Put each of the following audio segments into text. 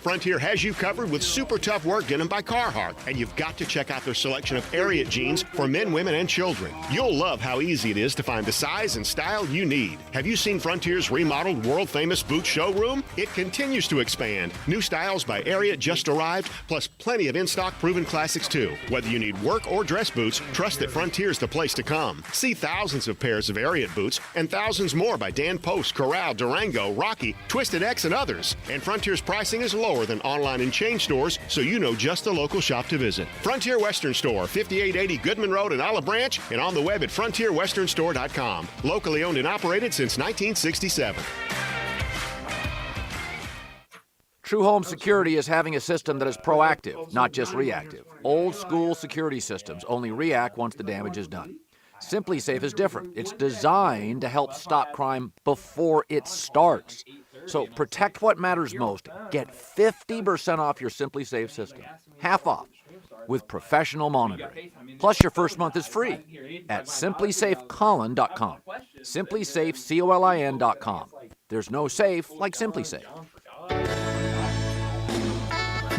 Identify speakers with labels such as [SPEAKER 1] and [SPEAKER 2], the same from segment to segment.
[SPEAKER 1] Frontier has you covered with super tough work denim by Carhartt. And you've got to check out their selection of Ariat jeans for men, women, and children. You'll love how easy it is to find the size and style you need. Have you seen Frontier's remodeled world-famous boot showroom? It continues to expand. New styles by Ariat just arrived, plus plenty of in-stock proven classics too. Whether you need work or dress boots, trust that Frontier's the place to come. See thousands of pairs of Ariat boots and thousands more by Dan Post, Corral, Durango, Rocky, Twisted X, and others. And Frontier's pricing is lower than online and chain stores, so you know just the local shop to visit. Frontier Western Store, 5880 Goodman Road in Olive Branch, and on the web at frontierwesternstore.com. Locally owned and operated since 1967.
[SPEAKER 2] True Home Security is having a system that is proactive, not just reactive. Old school security systems only react once the damage is done. Simply Safe is different. It's designed to help stop crime before it starts. So protect what matters most. Get 50% off your Simply Safe system. Half off with professional monitoring. Plus your first month is free at simplysafecolin.com. simplysafecolin.com. There's no safe like Simply Safe.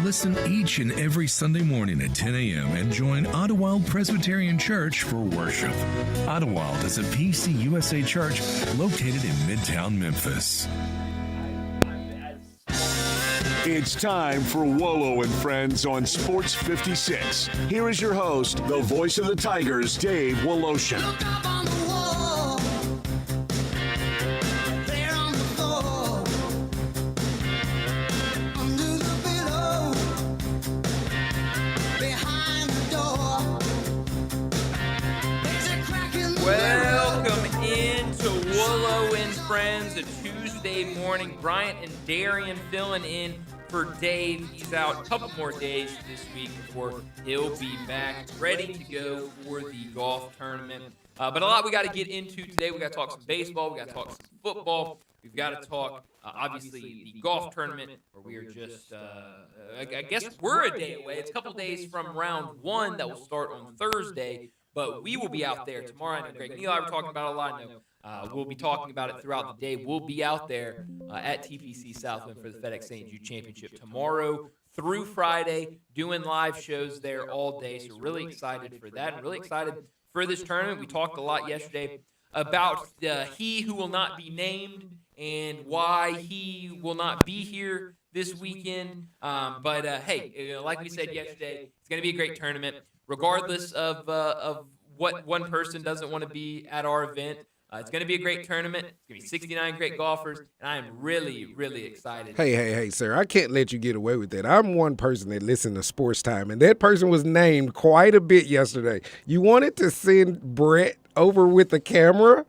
[SPEAKER 3] Listen each and every Sunday morning at 10 a.m. and join Ottawild Presbyterian Church for worship. Ottawild is a PCUSA church located in Midtown Memphis.
[SPEAKER 4] It's time for Wolo and Friends on Sports 56. Here is your host, the voice of the Tigers, Dave Woloshin.
[SPEAKER 5] Welcome into Wolo and Friends, a Tuesday morning. Bryant and Darian filling in for Dave. He's out a couple more days this week before he'll be back, ready to go for the golf tournament. But a lot we got to get into today. We got to talk some baseball. We got to talk some football. We've got to talk, obviously, the golf tournament, where we are just, I guess we're a day away. It's a couple days from round one that will start on Thursday. But we will be out there tomorrow. I know Greg and Eli were talking about it a lot. I know we'll be talking about it throughout the day. We'll be out there at TPC Southland for the FedEx St. Jude Championship tomorrow through Friday, doing live shows there all day. So really excited for that and really excited for this tournament. We talked a lot yesterday about he who will not be named and why he will not be here this weekend. But hey, like we said yesterday, it's going to be a great tournament. Regardless of what one person doesn't want to be at our event, it's going to be a great tournament. It's going to be 69 great golfers, and I am really, really excited.
[SPEAKER 6] Hey, sir, I can't let you get away with that. I'm one person that listens to Sports Time, and that person was named quite a bit yesterday. You wanted to send Brett over with the camera?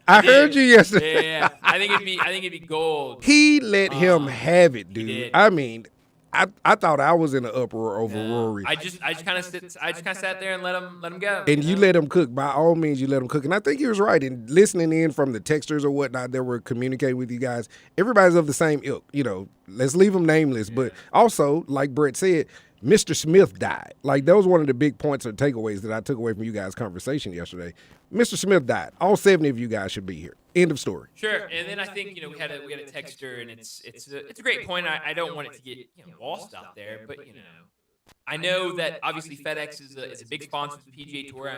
[SPEAKER 6] I heard you yesterday.
[SPEAKER 5] Yeah, I think it'd be gold.
[SPEAKER 6] He let him have it, dude. I mean, I thought I was in an uproar over Rory.
[SPEAKER 5] I just kind of sat there and let him go.
[SPEAKER 6] And you let him cook. By all means, you let him cook. And I think he was right. And listening in from the texters or whatnot that were communicating with you guys, everybody's of the same ilk. You know, let's leave them nameless. Yeah. But also, like Brett said, Mr. Smith died. Like, that was one of the big points or takeaways that I took away from you guys' conversation yesterday. Mr. Smith died. All 70 of you guys should be here. End of story.
[SPEAKER 5] Sure. And then I think, we had a texter, and it's a great point. I don't want it to get lost out there, but I know that obviously FedEx is a big sponsor of the PGA Tour,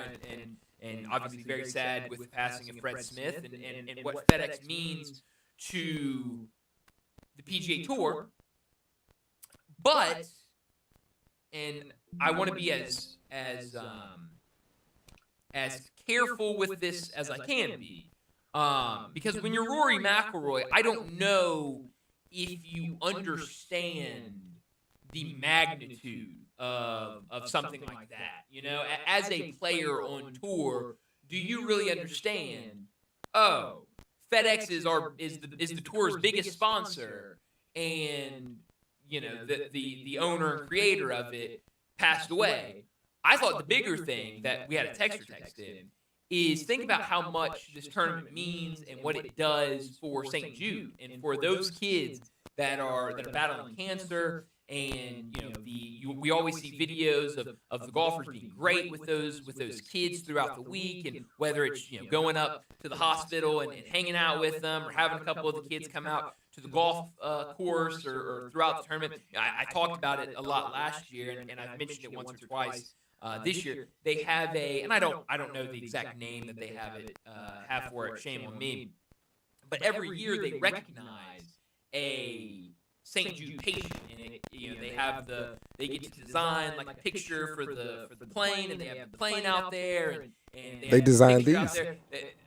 [SPEAKER 5] and obviously very sad with the passing of Fred Smith and what FedEx means to the PGA Tour. But, and I want to be as careful with this as I can be, because when you're Rory McIlroy, I don't know if you understand the magnitude of something like that. As a player on tour, do you really understand? Oh, FedEx is the tour's biggest sponsor, and the owner and creator of it passed away. I thought the bigger thing that we had a texter text in is think about how much this tournament means and what it does for St. Jude and for those kids that are battling cancer And we always see videos of the golfers being great with those kids throughout the week, and whether it's going up to the hospital and hanging out with them, or having a couple of the kids come out to the golf course or throughout the tournament. I talked about it a lot last year, and I've mentioned it once or twice. This year they have and I don't know the exact name that they have for it. Shame on me. But every year they recognize a St. Jude patient, and they get to design like a picture for the plane, and they have the plane out there, and
[SPEAKER 6] they designed these.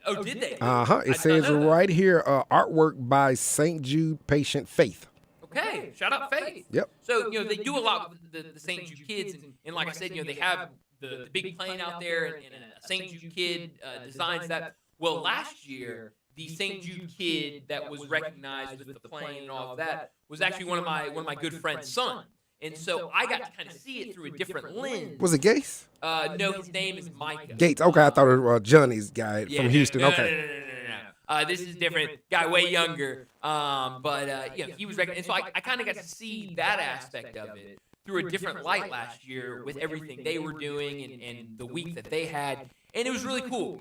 [SPEAKER 5] Oh, did they?
[SPEAKER 6] It says right here, artwork by St. Jude patient Faith.
[SPEAKER 5] Okay, shout out Faith.
[SPEAKER 6] Yep.
[SPEAKER 5] So they do a lot with the St. Jude kids, and like I said, they have the big plane out there, and a St. Jude kid designs that. Well, last year, the St. Jude kid that was recognized with the plane and all of that was actually one of my good friend's son. And so I got to kind of see it through a different lens.
[SPEAKER 6] Was it Gates?
[SPEAKER 5] No, his name is Micah.
[SPEAKER 6] Gates. Okay, I thought it was Johnny's guy from Houston.
[SPEAKER 5] No. This is different. Guy way younger. He was recognized. And so I kind of got to see that aspect of it through a different light last year with everything they were doing and the week that they had. And it was really cool,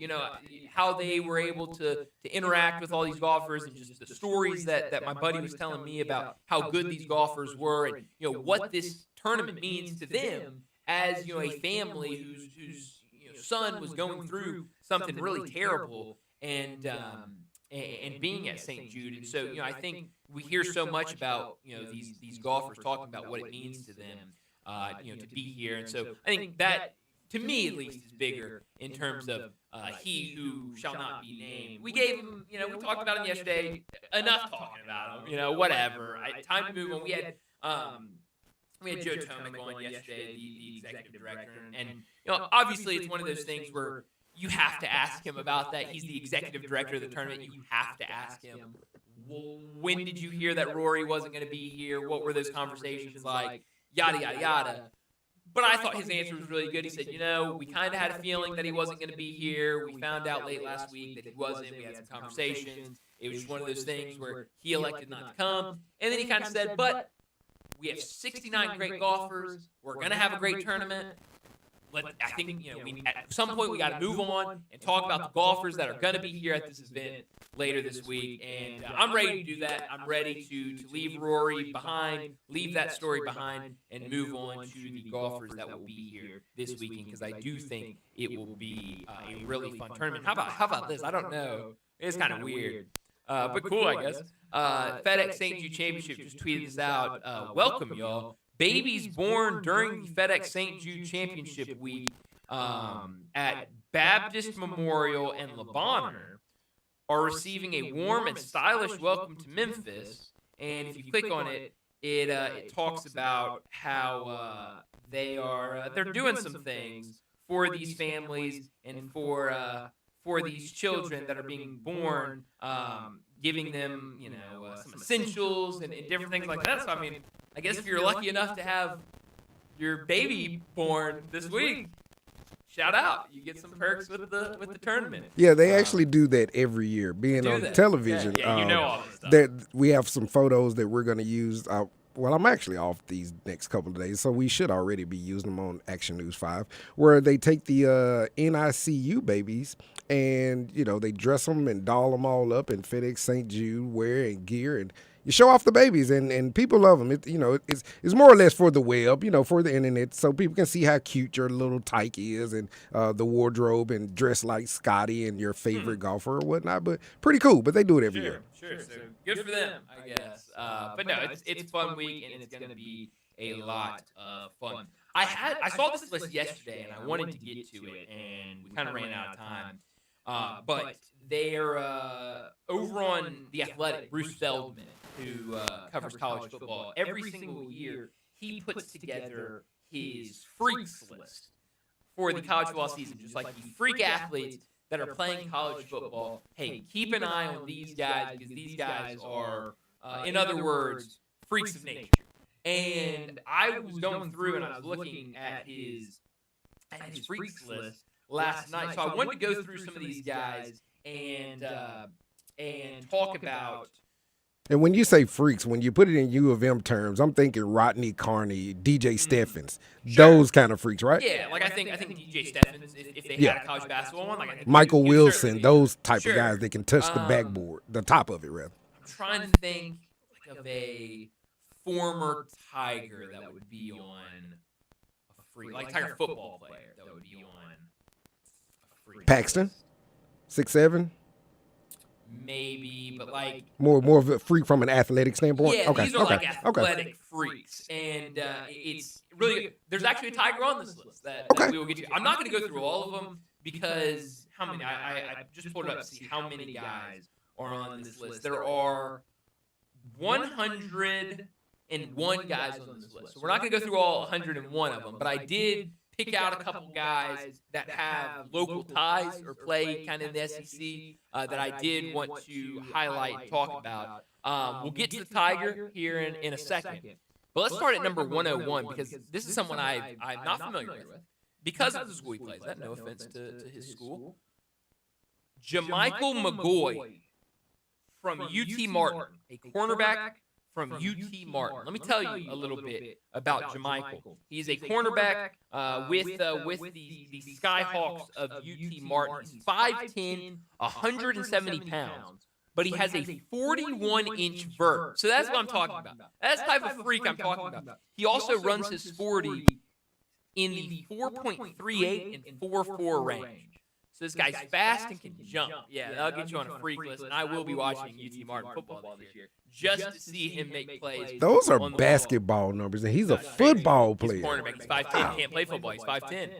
[SPEAKER 5] how they were able to interact with all these golfers, and just the stories that my buddy was telling me about how good these golfers were, and what this tournament means to them as a family whose son was going through something really terrible, and being at St. Jude. And so I think we hear so much about these golfers talking about what it means to them to be here, and so I think that, to me at least, is bigger in terms of he who shall not be named. We gave him, we talked about him yesterday. Enough talking about him, whatever. Time to move on. We had Joe Tomic on yesterday, the executive director, and obviously it's one of those things where you have to ask him about that. He's the executive director of the tournament. You have to ask him, well, when did you hear that Rory wasn't going to be here? What were those conversations like? Yada, yada, yada. But I thought his answer was really good. He said, we kind of had a feeling that he wasn't going to be here. We found out late last week that he wasn't. We had some conversations. It was just one of those things where he elected not to come. And then he kind of said, but we have 69 great golfers. We're going to have a great tournament. I think, at some point we got to move on and talk about the golfers that are going to be here at this event later this week. And I'm ready to do that. I'm ready to leave Rory behind, leave that story behind, and move on to the golfers that will be here this weekend, because I do think it will be a really fun tournament. How about this? I don't know. It's kind of weird. But cool, I guess. FedEx St. Jude Championship just tweeted this out. Welcome, y'all. Babies born during the FedEx St. Jude Championship week at Baptist Memorial and Le Bonheur are receiving a warm and stylish welcome to Memphis. And if you click on it, it talks about how they're doing some things for these families and for these children that are being born, giving them some essentials and different things like that. So I guess if you're lucky enough to have your baby born this week, shout out. You get some perks with the tournament.
[SPEAKER 6] Yeah, they actually do that every year. Being on television,
[SPEAKER 5] yeah, all this stuff.
[SPEAKER 6] That we have some photos that we're going to use. Well, I'm actually off these next couple of days, so we should already be using them on Action News 5, where they take the NICU babies and, they dress them and doll them all up in FedEx St. Jude wear and gear, and you show off the babies, and people love them. It's more or less for the web, for the internet, so people can see how cute your little tyke is, and the wardrobe, and dress like Scotty and your favorite golfer or whatnot. But pretty cool. But they do it every year.
[SPEAKER 5] Sure. So good for them, I guess. But no, it's a fun week, and it's going to be a lot of fun. I saw this list yesterday, and I wanted to get to it, and we kind of ran out of time. But they're over on The Athletic, Bruce Feldman, who covers college football. Every single year, he puts together his freaks list for the college football season, just like the freak athletes that are playing college football. Hey, keep an eye on these guys, because these guys are, in other words, freaks of nature. And I was going through and I was looking at his freaks list last night. So I wanted to go through some of these guys and talk about
[SPEAKER 6] And when you say freaks, when you put it in U of M terms, I'm thinking Rodney Carney, DJ Steffens, those kind of freaks, right?
[SPEAKER 5] Yeah, like I think DJ Steffens, if they had a college basketball one, like I think
[SPEAKER 6] Michael
[SPEAKER 5] he
[SPEAKER 6] Wilson,
[SPEAKER 5] certainly be
[SPEAKER 6] those
[SPEAKER 5] one.
[SPEAKER 6] type of guys that can touch the backboard, the top of it, rather.
[SPEAKER 5] I'm trying to think like of a former Tiger that would be on a freak, like Tiger football player that would be on a freak.
[SPEAKER 6] Paxton, 6'7".
[SPEAKER 5] Maybe, but like
[SPEAKER 6] More of a freak from an athletic standpoint.
[SPEAKER 5] yeah,
[SPEAKER 6] Okay,
[SPEAKER 5] these are
[SPEAKER 6] okay,
[SPEAKER 5] like
[SPEAKER 6] okay.
[SPEAKER 5] athletic freaks, and it's really there's actually a Tiger on this list that we will get to. I'm not going to go through all of them because how many? I just pulled it up to see how many guys are on this list. There are 101 guys on this list, so we're not going to go through all 101 of them. But I did pick out a couple guys that have local ties or play kind of in the SEC that I did want to highlight and talk about. We'll get to the Tiger here in a second. But let's start at number 101 because this is someone I'm not familiar with because of the school he plays at. No offense to his school. Jamichael McGoy from UT Martin, a cornerback from UT Martin. Let me tell you a little bit about Jamichael. He's a cornerback with the Skyhawks of UT Martin. He's 5'10", 170 pounds, but he has a 41-inch vert. So that's what I'm talking about. That's the type of freak I'm talking about. He also runs his 40 in the 4.38 and 4.4 range. So this guy's fast and can jump. Yeah, that'll get you on a freak list, and I will be watching UT Martin football this year just to see him make plays.
[SPEAKER 6] Those are basketball numbers, and he's a football player.
[SPEAKER 5] He's cornerback. He's 5'10". Can't play football. He's 5'10".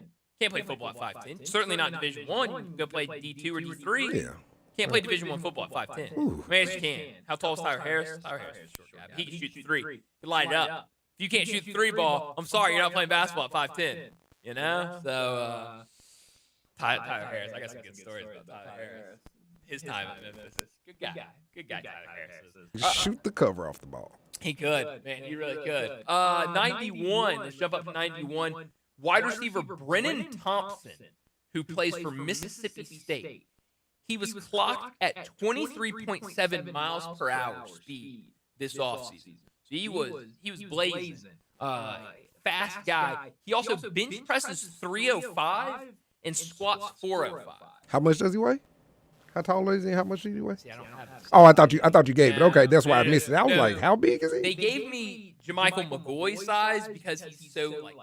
[SPEAKER 5] Can't play football at 5'10". Certainly not Division I. You can go play D2 or D3.
[SPEAKER 6] Yeah.
[SPEAKER 5] Can't play Division I football at 5'10". I mean, yes, you can. How tall is Tyler Harris? Tyler Harris is a short guy. He can shoot the three. He can light it up. If you can't shoot the three ball, I'm sorry, you're not playing basketball at 5'10". You know? So, Tyler Harris. I got some good stories about Tyler Harris. His time at Memphis. Good guy. Good guy, Tyler Harris.
[SPEAKER 6] Shoot the cover off the ball.
[SPEAKER 5] He could. Man, he really could. 91. Let's jump up to 91. Wide receiver Brennan Thompson, who plays for Mississippi State. He was clocked at 23.7 miles per hour speed this offseason. So he was blazing. Fast guy. He also bench presses 305 and squats 405.
[SPEAKER 6] How much does he weigh? How tall is he? How much does he weigh?
[SPEAKER 5] See, I don't have this.
[SPEAKER 6] Oh, I thought you gave it. Okay, that's why I missed it. I was like, how big is he?
[SPEAKER 5] They gave me Jamichael McGoy's size because he's so like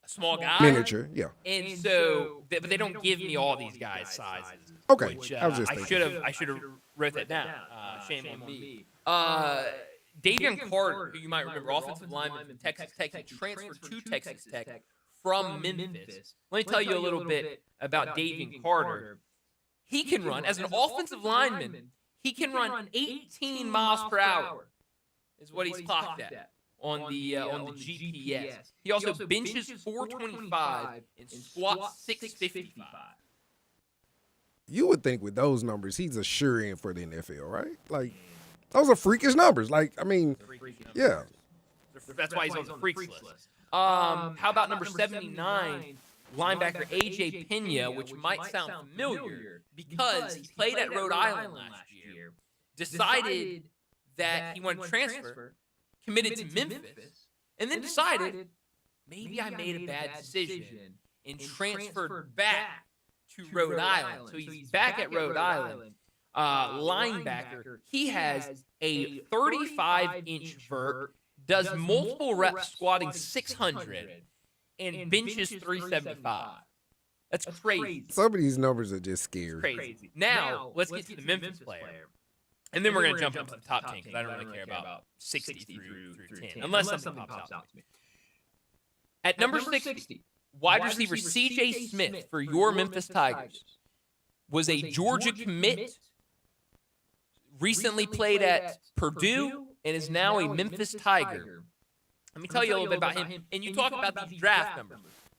[SPEAKER 5] a small guy.
[SPEAKER 6] Miniature, yeah.
[SPEAKER 5] And so, but they don't give me all these guys' sizes.
[SPEAKER 6] Okay,
[SPEAKER 5] Which,
[SPEAKER 6] I was just thinking.
[SPEAKER 5] I should have wrote that down. Shame on me. Davion Carter, who you might remember, offensive lineman from Texas Tech, he transferred to Texas Tech from Memphis. Let me tell you a little bit about Davion Carter. He can run, as an offensive lineman, he can run 18 miles per hour, is what he's clocked at on the GPS. He also benches 425 and squats 655.
[SPEAKER 6] You would think with those numbers, he's a sure in for the NFL, right? Like, those are freakish numbers. Like, I mean, yeah.
[SPEAKER 5] That's why he's on the freaks list. How about number 79, linebacker A.J. Pena, which might sound familiar because he played at Rhode Island last year, decided that he wanted to transfer, committed to Memphis, and then decided maybe I made a bad decision and transferred back to Rhode Island. So he's back at Rhode Island. Linebacker. He has a 35-inch vert, does multiple reps squatting 600, and benches 375. That's crazy.
[SPEAKER 6] Some of these numbers are just scary.
[SPEAKER 5] Crazy. Now, let's get to the Memphis player. And then we're going to jump into the top 10 because I don't really care about 60 through 10, unless something pops out to me. At number 60, wide receiver C.J. Smith for your Memphis Tigers was a Georgia commit, recently played at Purdue, and is now a Memphis Tiger. Let me tell you a little bit about him. And you talk about these draft numbers.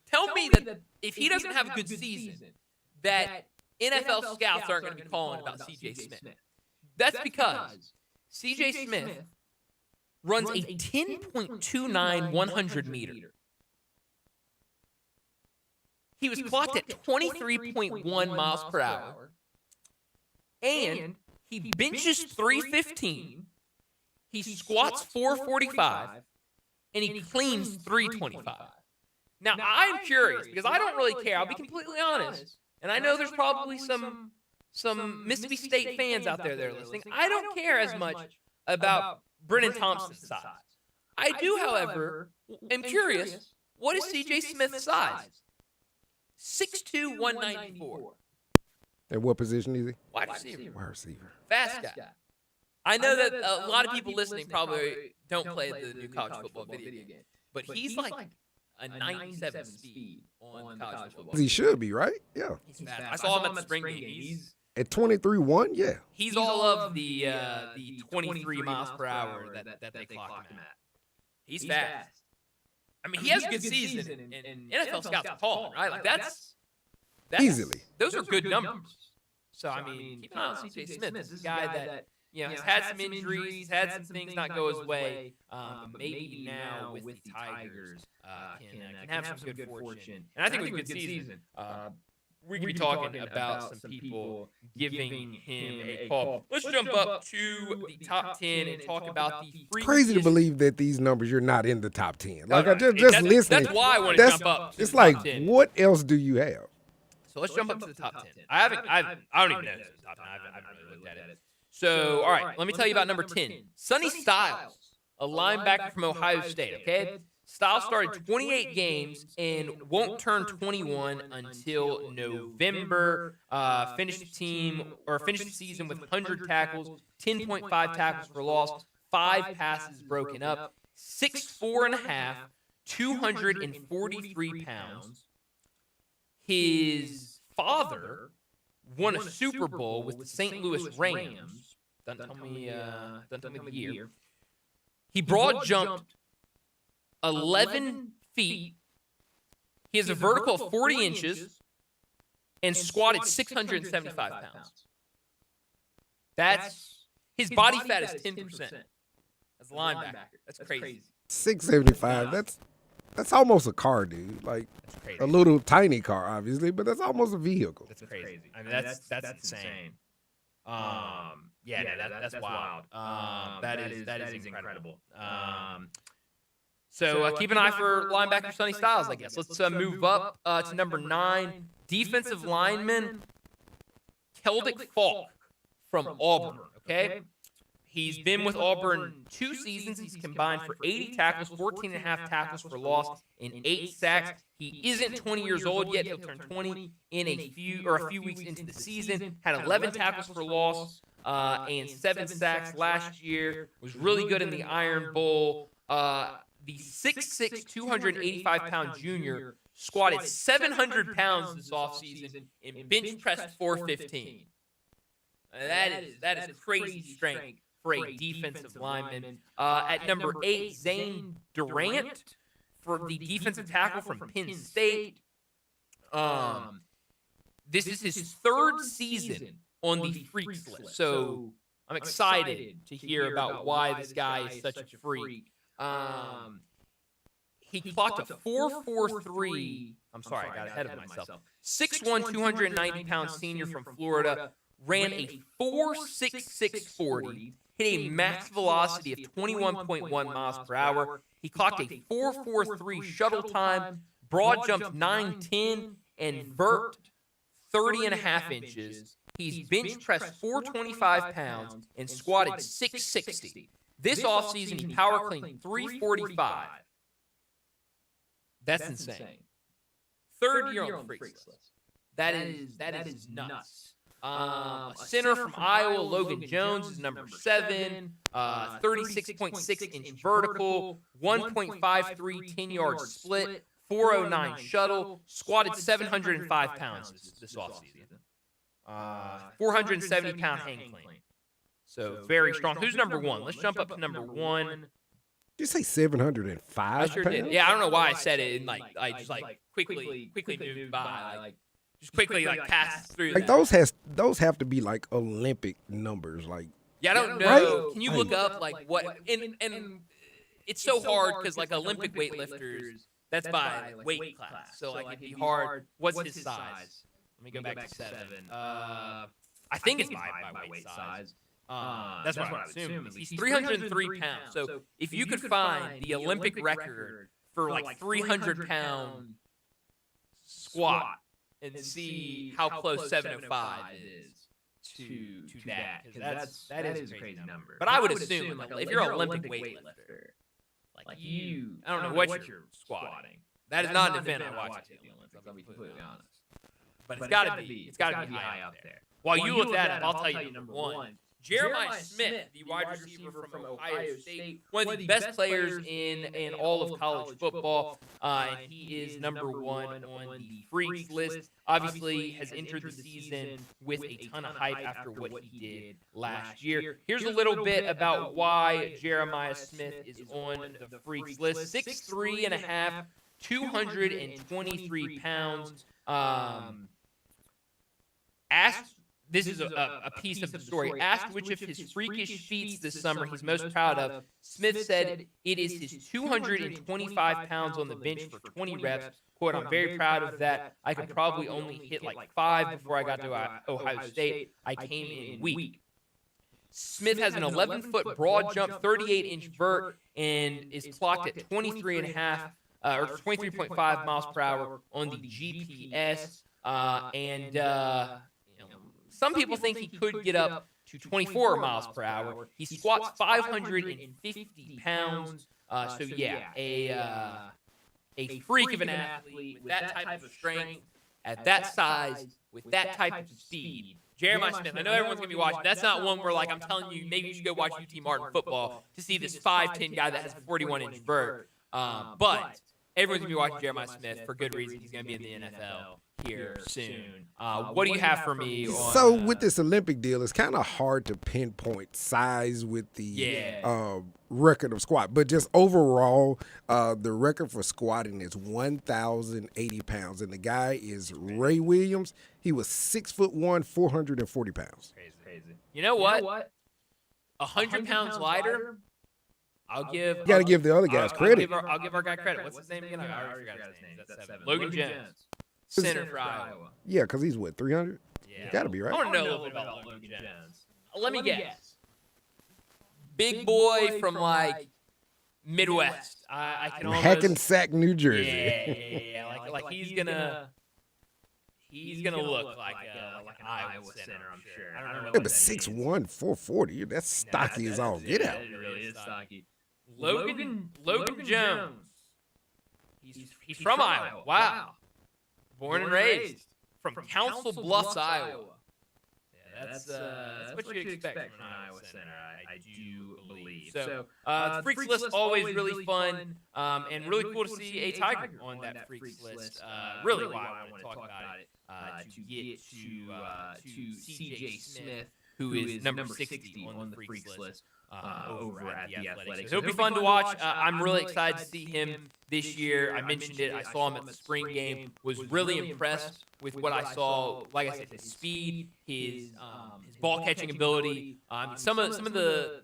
[SPEAKER 5] Tell me that if he doesn't have a good season, that NFL scouts aren't going to be calling about C.J. Smith. That's because C.J. Smith runs a 10.29 100 meter. He was clocked at 23.1 miles per hour, and He benches 315. He squats 445, and he cleans 325. Now, I'm curious because I don't really care. I'll be completely honest. And I know there's probably some Mississippi State fans out there that are listening. I don't care as much about Brennan Thompson's size. I do, however, am curious, what is C.J. Smith's size? 6'2", 194.
[SPEAKER 6] At what position is he?
[SPEAKER 5] Wide receiver.
[SPEAKER 6] Wide receiver.
[SPEAKER 5] Fast guy. I know that a lot of people listening probably don't play the new college football video game, but he's like a 97 speed on college football.
[SPEAKER 6] He should be, right? Yeah.
[SPEAKER 5] He's fast. I saw him at the spring game. He's
[SPEAKER 6] at 23-1, yeah.
[SPEAKER 5] He's all of the 23 miles per hour that they clock him at. He's fast. I mean, he has a good season, and NFL scouts are calling, right? Like that's
[SPEAKER 6] easily.
[SPEAKER 5] Those are good numbers. So I mean, keep an eye on C.J. Smith. This is a guy that has had some injuries, he's had some things not go his way, but maybe now with the Tigers can have some good fortune. And I think with a good season, we could be talking about some people giving him a call. Let's jump up to the top 10 and talk about the freakiest.
[SPEAKER 6] Crazy to believe that these numbers you're not in the top 10. Like I just listening.
[SPEAKER 5] That's why I want to jump up.
[SPEAKER 6] It's like, what else do you have?
[SPEAKER 5] So let's jump up to the top 10. I don't even know if it's the top 10. I haven't really looked at it. So, all right, let me tell you about number 10. Sonny Styles, a linebacker from Ohio State, okay? Styles started 28 games and won't turn 21 until November. Finished the season with 100 tackles, 10.5 tackles for loss, 5 passes broken up, 6'4.5", 243 pounds. His father won a Super Bowl with the St. Louis Rams. Don't tell me the year. He broad jumped 11 feet. He has a vertical of 40 inches and squatted 675 pounds. That's his body fat is 10%. As a linebacker, that's crazy.
[SPEAKER 6] 675. That's almost a car, dude. Like a little tiny car, obviously, but that's almost a vehicle.
[SPEAKER 5] That's crazy. I mean, that's insane. That's wild. That is incredible. So keep an eye for linebacker Sonny Styles, I guess. Let's move up to number 9, defensive lineman Keldick Falk from Auburn. Okay. He's been with Auburn 2 seasons. He's combined for 80 tackles, 14.5 tackles for loss, and 8 sacks. He isn't 20 years old yet. He'll turn 20 in a few weeks into the season. Had 11 tackles for loss and 7 sacks last year. Was really good in the Iron Bowl. The 6'6", 285-pound junior squatted 700 pounds this offseason and bench pressed 415. That is crazy strength for a defensive lineman. At number 8, Zane Durant for the defensive tackle from Penn State. This is his 3rd season on the freaks list, so I'm excited to hear about why this guy is such a freak. He clocked a 4.43. I'm sorry, I got ahead of myself. 6'1", 290-pound senior from Florida. Ran a 4.66 40, hit a max velocity of 21.1 miles per hour. He clocked a 4.43 shuttle time, broad jumped 9'10", and vert 30.5 inches. He's bench pressed 425 pounds and squatted 660. This offseason, he power cleaned 345. That's insane. 3rd year on the freaks list. That is nuts. A center from Iowa, Logan Jones, is number 7. 36.6-inch vertical, 1.53 10-yard split, 409 shuttle, squatted 705 pounds this offseason. 470-pound hang clean. So very strong. Who's number 1? Let's jump up to number 1.
[SPEAKER 6] Did you say 705?
[SPEAKER 5] I sure did. Yeah, I don't know why I said it. And I just quickly moved by. Just quickly passes through.
[SPEAKER 6] Like those have to be like Olympic numbers. Like
[SPEAKER 5] I don't know. Right? Can you look up what? And it's so hard because Olympic weightlifters, that's by weight class. So it'd be hard. What's his size? Let me go back to 7. I think it's by weight size. That's what I'm assuming. He's 303 pounds. So if you could find the Olympic record for like 300-pound squat and see how close 705 is to that, because that is a crazy number. But I would assume, like, if you're an Olympic weightlifter, like you, I don't know what you're squatting. That is not an event I watch at the Olympics, I'll be completely honest. But it's got to be high up there. While you look that up, I'll tell you number one. Jeremiah Smith, the wide receiver from Ohio State, one of the best players in all of college football, and he is number one on the freaks list. Obviously, has entered the season with a ton of hype after what he did last year. Here's a little bit about why Jeremiah Smith is on the freaks list. 6'3.5", 223 pounds. This is a piece of the story. Asked which of his freakish feats this summer he's most proud of, Smith said it is his 225 pounds on the bench for 20 reps. Quote, I'm very proud of that. I could probably only hit like 5 before I got to Ohio State. I came in weak. Smith has an 11-foot broad jump, 38-inch vert, and is clocked at 23.5 or 23.5 miles per hour on the GPS. Some people think he could get up to 24 miles per hour. He squats 550 pounds. So yeah, a freak of an athlete with that type of strength, at that size, with that type of speed. Jeremiah Smith, I know everyone's going to be watching. That's not one where, like, I'm telling you, maybe you should go watch UT Martin football to see this 5'10" guy that has a 41-inch vert. But everyone's going to be watching Jeremiah Smith for good reason. He's going to be in the NFL here soon. What do you have for me?
[SPEAKER 6] So with this Olympic deal, it's kind of hard to pinpoint size with the record of squat. But just overall, the record for squatting is 1,080 pounds. And the guy is Ray Williams. He was 6'1", 440 pounds.
[SPEAKER 5] Crazy. You know what? 100 pounds lighter. You
[SPEAKER 6] got to give the other guys credit.
[SPEAKER 5] I'll give our guy credit. What's his name again? I already forgot his name. That's 7. Logan Jones. Center for Iowa.
[SPEAKER 6] Yeah, because he's what, 300?
[SPEAKER 5] Yeah.
[SPEAKER 6] Got to be, right?
[SPEAKER 5] I want to know a little bit about Logan Jones. Let me guess. Big boy from, like, Midwest. I can almost...
[SPEAKER 6] Hackensack, New Jersey.
[SPEAKER 5] Yeah. Like he's gonna look like an Iowa center, I'm sure. I don't know.
[SPEAKER 6] Yeah, but 6'1", 440. That's stocky as all get out.
[SPEAKER 5] It really is stocky. Logan Jones. He's from Iowa. Wow. Born and raised from Council Bluffs, Iowa. Yeah, that's what you expect from an Iowa center, I do believe. So, the Freaks list always really fun and really cool to see a Tiger on that Freaks list. Really why I want to talk about it, to get to C.J. Smith, who is number 60 on the Freaks list. Over at the Athletics. So it'll be fun to watch. I'm really excited to see him this year. I mentioned it. I saw him at the spring game. Was really impressed with what I saw. Like I said, his speed, his ball catching ability. Some of the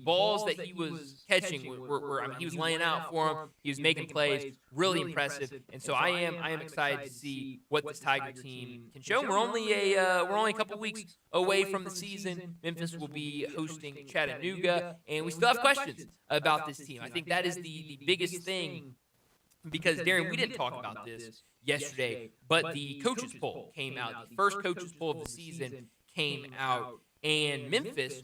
[SPEAKER 5] balls that he was catching were I mean, he was laying out for him. He was making plays. Really impressive. And so I am excited to see what this Tiger team can show. We're only a couple weeks away from the season. Memphis will be hosting Chattanooga, and we still have questions about this team. I think that is the biggest thing, because Darren, we didn't talk about this yesterday, but the coaches poll came out. The first coaches poll of the season came out, and Memphis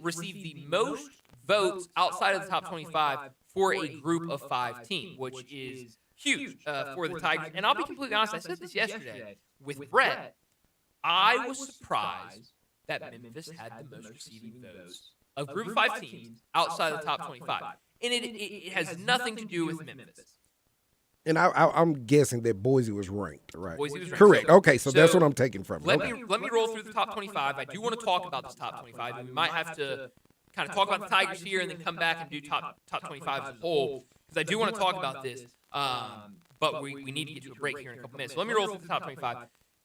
[SPEAKER 5] received the most votes outside of the top 25 for a group of 5 team, which is huge for the Tigers. And I'll be completely honest, I said this yesterday with Brett. I was surprised that Memphis had the most receiving votes of group of 5 teams outside of the top 25. And it has nothing to do with Memphis.
[SPEAKER 6] And I'm guessing that Boise was ranked, right?
[SPEAKER 5] Boise was ranked.
[SPEAKER 6] Correct. Okay, so that's what I'm taking from it.
[SPEAKER 5] Let me roll through the top 25. I do want to talk about this top 25, and we might have to kind of talk about the Tigers here and then come back and do top 25 as a whole, because I do want to talk about this, but we need to get to a break here in a couple minutes. So let me roll through the top 25.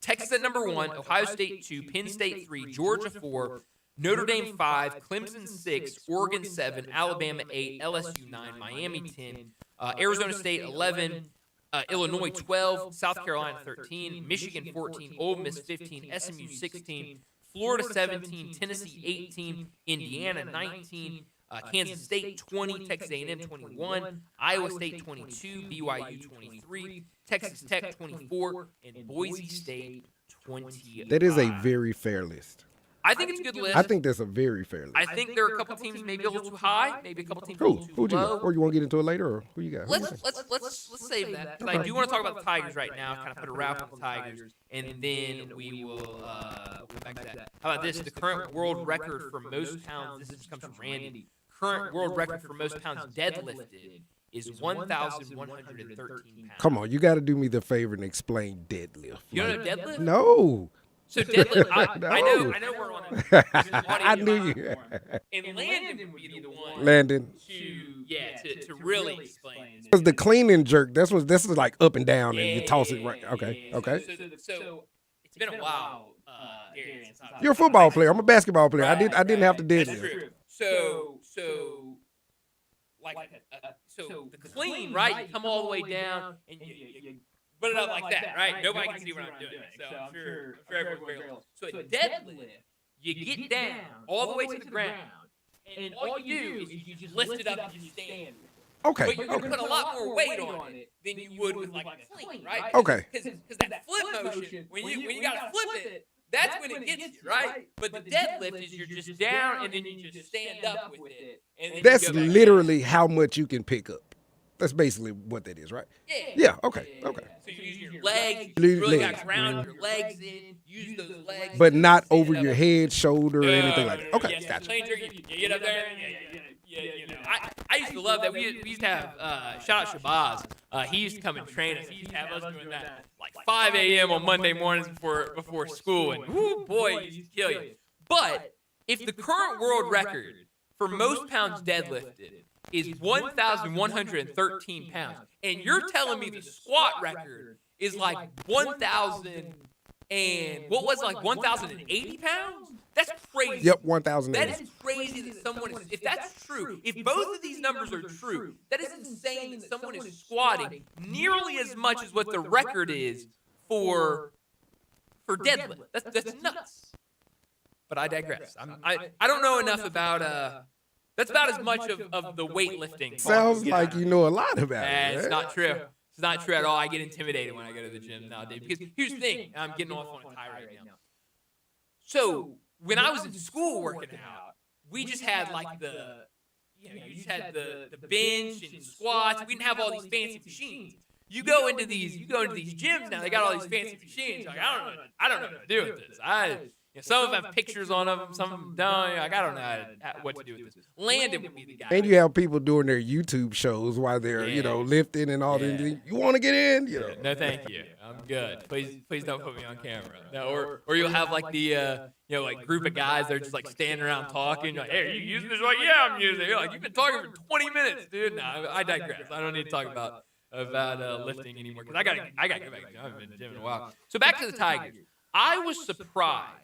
[SPEAKER 5] Texas at number 1, Ohio State 2, Penn State 3, Georgia 4, Notre Dame 5, Clemson 6, Oregon 7, Alabama 8, LSU 9, Miami 10, Arizona State 11, Illinois 12, South Carolina 13, Michigan 14, Ole Miss 15, SMU 16, Florida 17, Tennessee 18, Indiana 19, Kansas State 20, Texas A&M 21, Iowa State 22, BYU 23, Texas Tech 24, and Boise State 20.
[SPEAKER 6] That is a very fair list.
[SPEAKER 5] I think it's a good list.
[SPEAKER 6] I think that's a very fair list.
[SPEAKER 5] I think there are a couple teams maybe a little too high, maybe a couple teams a little too
[SPEAKER 6] Who'd you
[SPEAKER 5] low.
[SPEAKER 6] got? Or you want to get into it later, or who you got?
[SPEAKER 5] Let's save that, because I do want to talk about the Tigers right now, kind of put a wrap on the Tigers, and then we will come back to that. How about this? The current world record for most pounds, this comes from Randy, current world record for most pounds deadlifted is 1,113 pounds.
[SPEAKER 6] Come on, you got to do me the favor and explain deadlift.
[SPEAKER 5] You don't know deadlift?
[SPEAKER 6] No.
[SPEAKER 5] So deadlift, I know we're on it.
[SPEAKER 6] I knew you.
[SPEAKER 5] And Landon would be the one
[SPEAKER 6] Landon.
[SPEAKER 5] to really explain.
[SPEAKER 6] Because the clean and jerk, this is like up and down, and you toss it right. Okay.
[SPEAKER 5] So it's been a while. Darius,
[SPEAKER 6] You're a football player. I'm a basketball player. I didn't have to deadlift.
[SPEAKER 5] That's true. So the clean, right? You come all the way down and you put it up like that, right? Nobody can see what I'm doing. So I'm sure everyone's very low. So at deadlift, you get down all the way to the ground, and all you do is you just lift it up and you stand.
[SPEAKER 6] Okay.
[SPEAKER 5] But you're going to put a lot more weight on it than you would with like a clean, right?
[SPEAKER 6] Okay.
[SPEAKER 5] Because that flip motion, when you got to flip it, that's when it gets you, right? But the deadlift is you're just down and then you just stand up with it. And then
[SPEAKER 6] That's
[SPEAKER 5] you go back
[SPEAKER 6] literally how much you can pick up. That's basically what that is, right? Yeah. Okay.
[SPEAKER 5] So you use your legs. You really got to ground your legs in. Use those legs.
[SPEAKER 6] But not over your head, shoulder, or anything like that. Okay. Gotcha.
[SPEAKER 5] Plain jerk, you get up there. You know, I used to love that. We used to have, shout out Shabazz. He used to come and train us. He used to have us doing that like 5 a.m. on Monday mornings before school. And whoo, boy, he used to kill you. But if the current world record for most pounds deadlifted is 1,113 pounds, and you're telling me the squat record is like 1,000 and what was it, like 1,080 pounds? That's crazy.
[SPEAKER 6] Yep, 1,000.
[SPEAKER 5] That is crazy that someone is, if that's true, if both of these numbers are true, that is insane that someone is squatting nearly as much as what the record is for deadlift. That's nuts. But I digress. I don't know enough about that's about as much of the weightlifting.
[SPEAKER 6] Sounds like you know a lot about it.
[SPEAKER 5] It's not true. It's not true at all. I get intimidated when I go to the gym nowadays. Because here's the thing. I'm getting off on a tie right now. So when I was in school working out, we just had like you just had the bench and squats. We didn't have all these fancy machines. You go into these gyms now. They got all these fancy machines. Like I don't know what to do with this. Some of them have pictures on them. Some of them don't. Like, I don't know what to do with this. Landon would be the guy.
[SPEAKER 6] And you have people doing their YouTube shows while they're lifting and all that. You want to get in?
[SPEAKER 5] No, thank you. I'm good. Please don't put me on camera. No, or you'll have like the like group of guys that are just like standing around talking. Like, hey, are you using this? Like, yeah, I'm using it. You're like, you've been talking for 20 minutes, dude. No, I digress. I don't need to talk about lifting anymore because I got to go back. I haven't been to the gym in a while. So back to the Tigers. I was surprised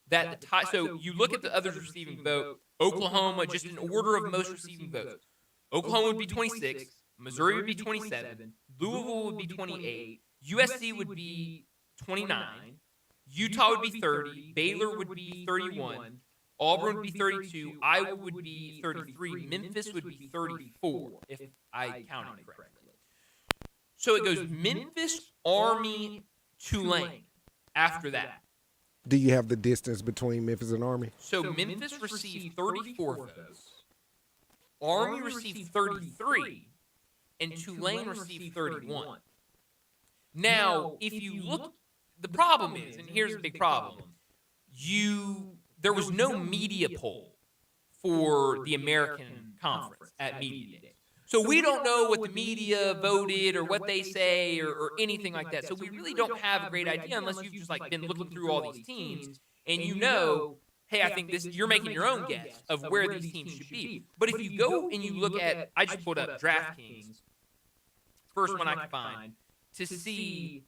[SPEAKER 5] that so you look at the others receiving vote. Oklahoma, just in order of most receiving votes. Oklahoma would be 26. Missouri would be 27. Louisville would be 28. USC would be 29. Utah would be 30. Baylor would be 31. Auburn would be 32. Iowa would be 33. Memphis would be 34, if I counted correctly. So it goes Memphis, Army, Tulane after that.
[SPEAKER 6] Do you have the distance between Memphis and Army?
[SPEAKER 5] So Memphis received 34 votes. Army received 33. And Tulane received 31. Now, if you look, the problem is, and here's the big problem, there was no media poll for the American Conference at Media Day. So we don't know what the media voted or what they say or anything like that. So we really don't have a great idea unless you've just like been looking through all these teams and hey, I think you're making your own guess of where these teams should be. But if you go and you look at, I just pulled up DraftKings, first one I could find, to see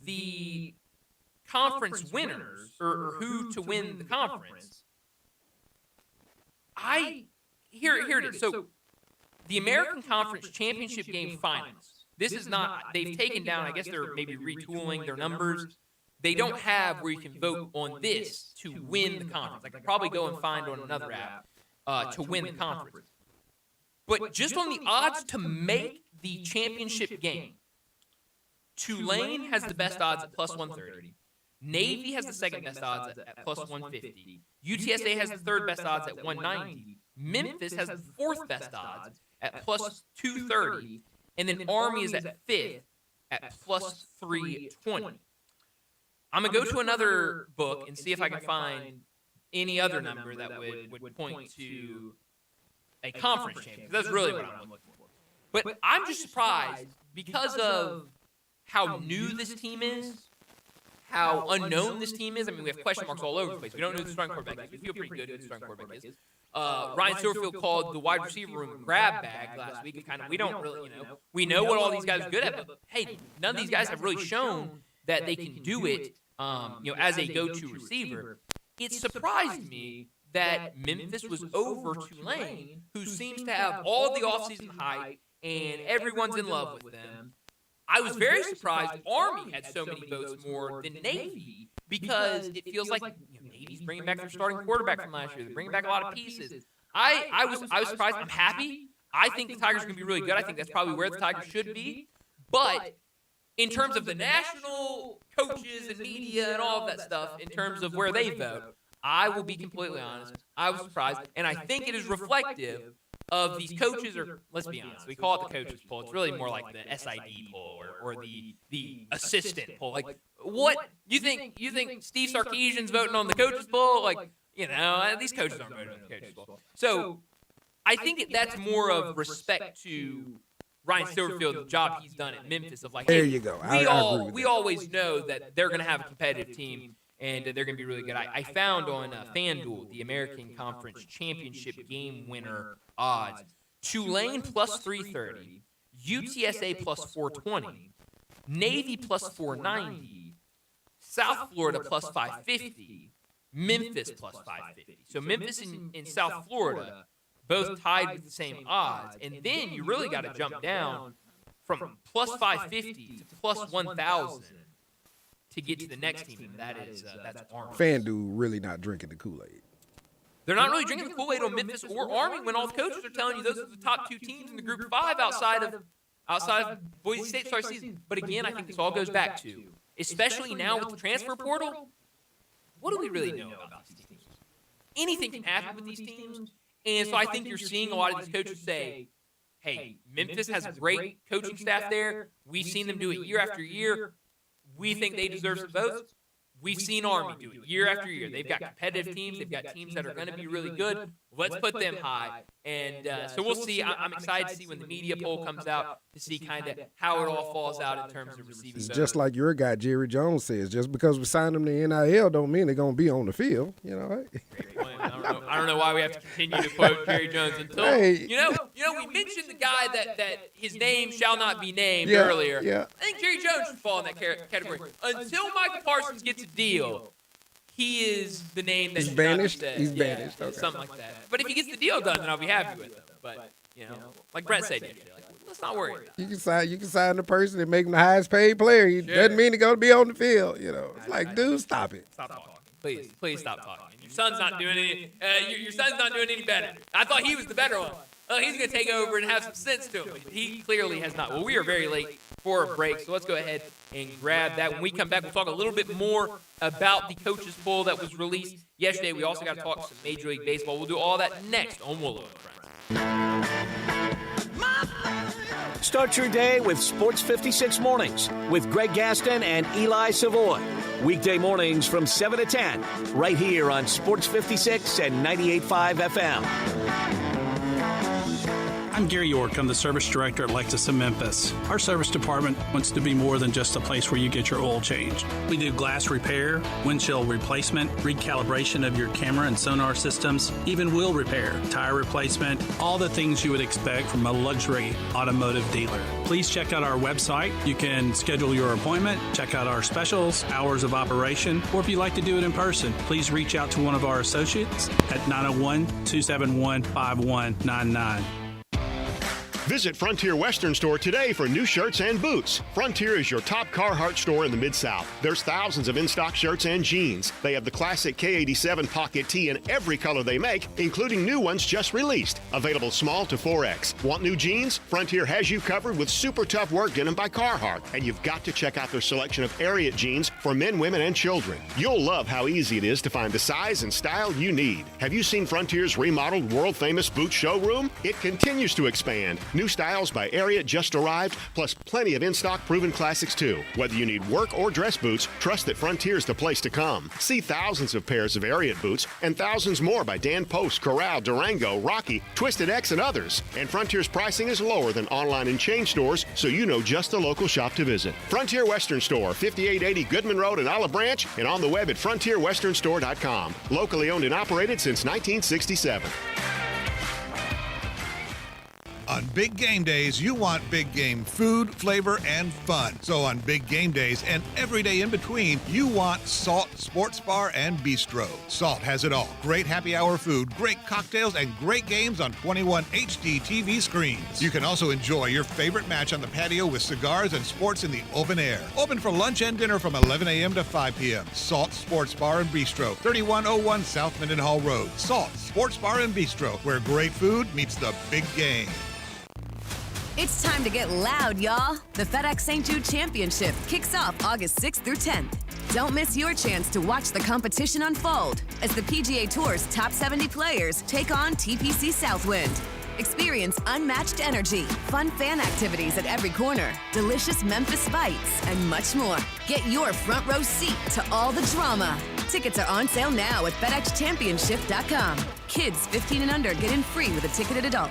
[SPEAKER 5] the conference winners or who to win the conference. Here it is. So the American Conference Championship Game finals. This is not, they've taken down, I guess they're maybe retooling their numbers, they don't have where you can vote on this to win the conference. I could probably go and find on another app to win the conference. But just on the odds to make the championship game, Tulane has the best odds at plus 130. Navy has the second best odds at plus 150. UTSA has the third best odds at 190. Memphis has the fourth best odds at plus 230. And then Army is at fifth at plus 320. I'm going to go to another book and see if I can find any other number that would point to a conference champion. That's really what I'm looking for. But I'm just surprised because of how new this team is, how unknown this team is. I mean, we have question marks all over the place. We don't know who the starting quarterback is. We feel pretty good who the starting quarterback is. Ryan Silverfield called the wide receiver room a grab bag last week. We don't really, we know what all these guys are good at, but hey, none of these guys have really shown that they can do it, as a go-to receiver. It surprised me that Memphis was over Tulane, who seems to have all the offseason hype, and everyone's in love with them. I was very surprised Army had so many votes more than Navy, because it feels like Navy's bringing back their starting quarterback from last year. They're bringing back a lot of pieces. I was surprised. I'm happy. I think the Tigers are going to be really good. I think that's probably where the Tigers should be. But in terms of the national coaches and media and all of that stuff, in terms of where they vote, I will be completely honest, I was surprised. And I think it is reflective of these coaches, or let's be honest, we call it the coaches poll. It's really more like the SID poll or the assistant poll. Like, what you think Steve Sarkisian's voting on the coaches poll? Like, these coaches aren't voting on the coaches poll. So I think that's more of respect to Ryan Silverfield, the job he's done at Memphis, of like,
[SPEAKER 6] there
[SPEAKER 5] hey,
[SPEAKER 6] you go.
[SPEAKER 5] We always know that they're going to have a competitive team, and they're going to be really good. I found on FanDuel the American Conference Championship game winner odds. Tulane plus 330, UTSA plus 420, Navy plus 490, South Florida plus 550, Memphis plus 550. So Memphis and South Florida both tied with the same odds. And then you really got to jump down from plus 550 to plus 1,000 to get to the next team, and that's Army.
[SPEAKER 6] FanDuel really not drinking the Kool-Aid.
[SPEAKER 5] They're not really drinking the Kool-Aid on Memphis or Army when all the coaches are telling you those are the top two teams in the Group 5 outside of Boise State start season. But again, I think this all goes back to, especially now with the transfer portal, what do we really know about these teams? Anything can happen with these teams. And so I think you're seeing a lot of these coaches say, hey, Memphis has a great coaching staff there. We've seen them do it year after year. We think they deserve some votes. We've seen Army do it year after year. They've got competitive teams. They've got teams that are going to be really good. Let's put them high. And so we'll see. I'm excited to see when the media poll comes out to see kind of how it all falls out in terms of receiving votes.
[SPEAKER 6] It's just like your guy, Jerry Jones, says. Just because we signed them to NIL don't mean they're going to be on the field.
[SPEAKER 5] I don't know why we have to continue to quote Jerry Jones until, we mentioned the guy that his name shall not be named earlier.
[SPEAKER 6] Yeah.
[SPEAKER 5] I think Jerry Jones should fall in that category. Until Michael Parsons gets a deal, he is the name that
[SPEAKER 6] he's
[SPEAKER 5] should
[SPEAKER 6] banished.
[SPEAKER 5] not be said.
[SPEAKER 6] He's banished. Okay.
[SPEAKER 5] Something like that. But if he gets the deal done, then I'll be happy with him. But like Brett said yesterday, let's not worry about it.
[SPEAKER 6] You can sign the person and make him the highest paid player. He doesn't mean they're going to be on the field. It's like, dude, stop it.
[SPEAKER 5] Stop talking. Please stop talking. Your son's not doing any better. I thought he was the better one. He's going to take over and have some sense to him. But he clearly has not. Well, we are very late for a break, so let's go ahead and grab that. When we come back, we'll talk a little bit more about the coaches poll that was released yesterday. We also got to talk some Major League Baseball. We'll do all that next on Wolo and Friends.
[SPEAKER 7] Start your day with Sports 56 Mornings with Greg Gaston and Eli Savoy. Weekday mornings from 7 to 10, right here on Sports 56 and 98.5 FM.
[SPEAKER 8] I'm Gary York. I'm the service director at Lexus of Memphis. Our service department wants to be more than just a place where you get your oil changed. We do glass repair, windshield replacement, recalibration of your camera and sonar systems, even wheel repair, tire replacement, all the things you would expect from a luxury automotive dealer. Please check out our website. You can schedule your appointment, check out our specials, hours of operation, or if you'd like to do it in person, please reach out to one of our associates at 901-271-5199.
[SPEAKER 1] Visit Frontier Western Store today for new shirts and boots. Frontier is your top Carhartt store in the Mid-South. There's thousands of in-stock shirts and jeans. They have the classic K87 pocket tee in every color they make, including new ones just released. Available small to 4X. Want new jeans? Frontier has you covered with super tough work denim by Carhartt. And you've got to check out their selection of Ariat jeans for men, women, and children. You'll love how easy it is to find the size and style you need. Have you seen Frontier's remodeled world-famous boot showroom? It continues to expand. New styles by Ariat just arrived, plus plenty of in-stock proven classics too. Whether you need work or dress boots, trust that Frontier's the place to come. See thousands of pairs of Ariat boots and thousands more by Dan Post, Corral, Durango, Rocky, Twisted X, and others. And Frontier's pricing is lower than online and chain stores, so you know just the local shop to visit. Frontier Western Store, 5880 Goodman Road in Olive Branch, and on the web at frontierwesternstore.com. Locally owned and operated since 1967.
[SPEAKER 9] On big game days, you want big game food, flavor, and fun. So on big game days and every day in between, you want Salt Sports Bar and Bistro. Salt has it all. Great happy hour food, great cocktails, and great games on 21 HD TV screens. You can also enjoy your favorite match on the patio with cigars and sports in the open air. Open for lunch and dinner from 11 a.m. to 5 p.m. Salt Sports Bar and Bistro, 3101 South Mendenhall Road. Salt Sports Bar and Bistro, where great food meets the big game.
[SPEAKER 10] It's time to get loud, y'all. The FedEx St. Jude Championship kicks off August 6th through 10th. Don't miss your chance to watch the competition unfold as the PGA Tour's top 70 players take on TPC Southwind. Experience unmatched energy, fun fan activities at every corner, delicious Memphis bites, and much more. Get your front row seat to all the drama. Tickets are on sale now at FedExChampionship.com. Kids 15 and under get in free with a ticketed adult.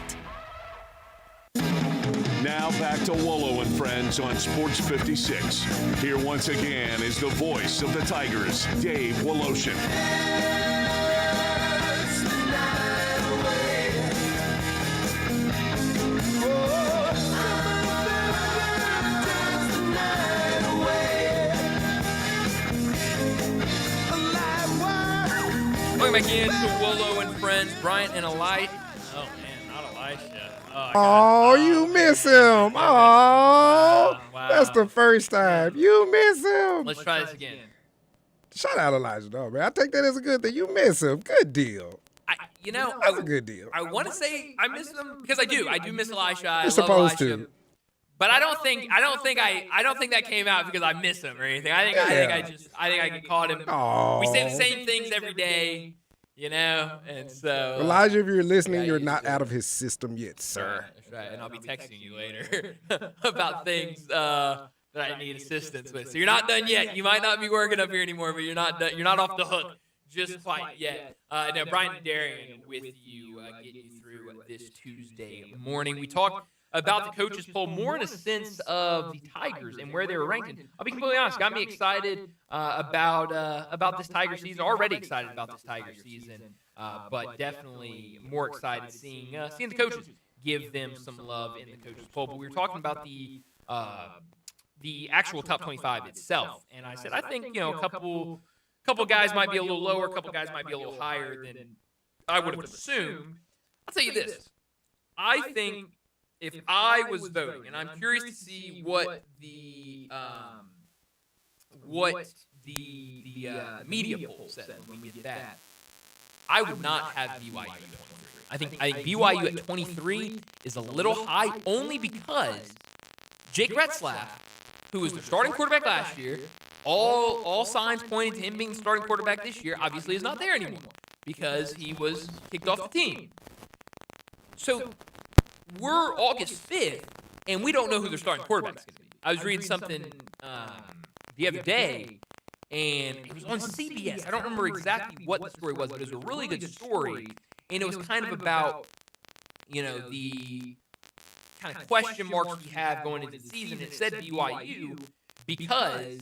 [SPEAKER 4] Now back to Wolo and Friends on Sports 56. Here once again is the voice of the Tigers, Dave Woloshin.
[SPEAKER 5] Welcome back in to Wolo and Friends. Bryant and Elisha. Oh, man, not Elisha.
[SPEAKER 6] Oh, you miss him. Oh,
[SPEAKER 5] Wow.
[SPEAKER 6] that's the first time. You miss him.
[SPEAKER 5] Let's try this again.
[SPEAKER 6] Shout out Elijah, though, man. I take that as a good thing. You miss him. Good deal. That's a good deal.
[SPEAKER 5] I want to say I miss him because I do. I do miss Elisha. I
[SPEAKER 6] You're
[SPEAKER 5] love
[SPEAKER 6] supposed
[SPEAKER 5] Elisha.
[SPEAKER 6] to.
[SPEAKER 5] But I don't think that came out because I miss him or anything. I think I get caught him.
[SPEAKER 6] Aw.
[SPEAKER 5] We say the same things every day, and so
[SPEAKER 6] Elijah, if you're listening, you're not out of his system yet, sir.
[SPEAKER 5] That's right. And I'll be texting you later about things that I need assistance with. So you're not done yet. You might not be working up here anymore, but you're not done. You're not off the hook just quite yet. Now, Brian and Darian with you, get you through this Tuesday morning. We talked about the coaches poll more in a sense of the Tigers and where they were ranked. And I'll be completely honest, got me excited about this Tiger season. Already excited about this Tiger season, but definitely more excited seeing the coaches give them some love in the coaches poll. But we were talking about the actual top 25 itself, and I said I think a couple guys might be a little lower, a couple guys might be a little higher than I would have assumed. I'll tell you this: I think if I was voting, and I'm curious to see what the media poll said when we get that, I would not have BYU at 23. I think BYU at 23 is a little high, only because Jake Retzlaff, who was the starting quarterback last year, all signs pointed to him being the starting quarterback this year, obviously is not there anymore because he was kicked off the team. So we're August 5th, and we don't know who their starting quarterback is going to be. I was reading something the other day, and it was on CBS. I don't remember exactly what the story was, but it was a really good story, and it was kind of about, the kind of question marks we have going into the season. It said BYU because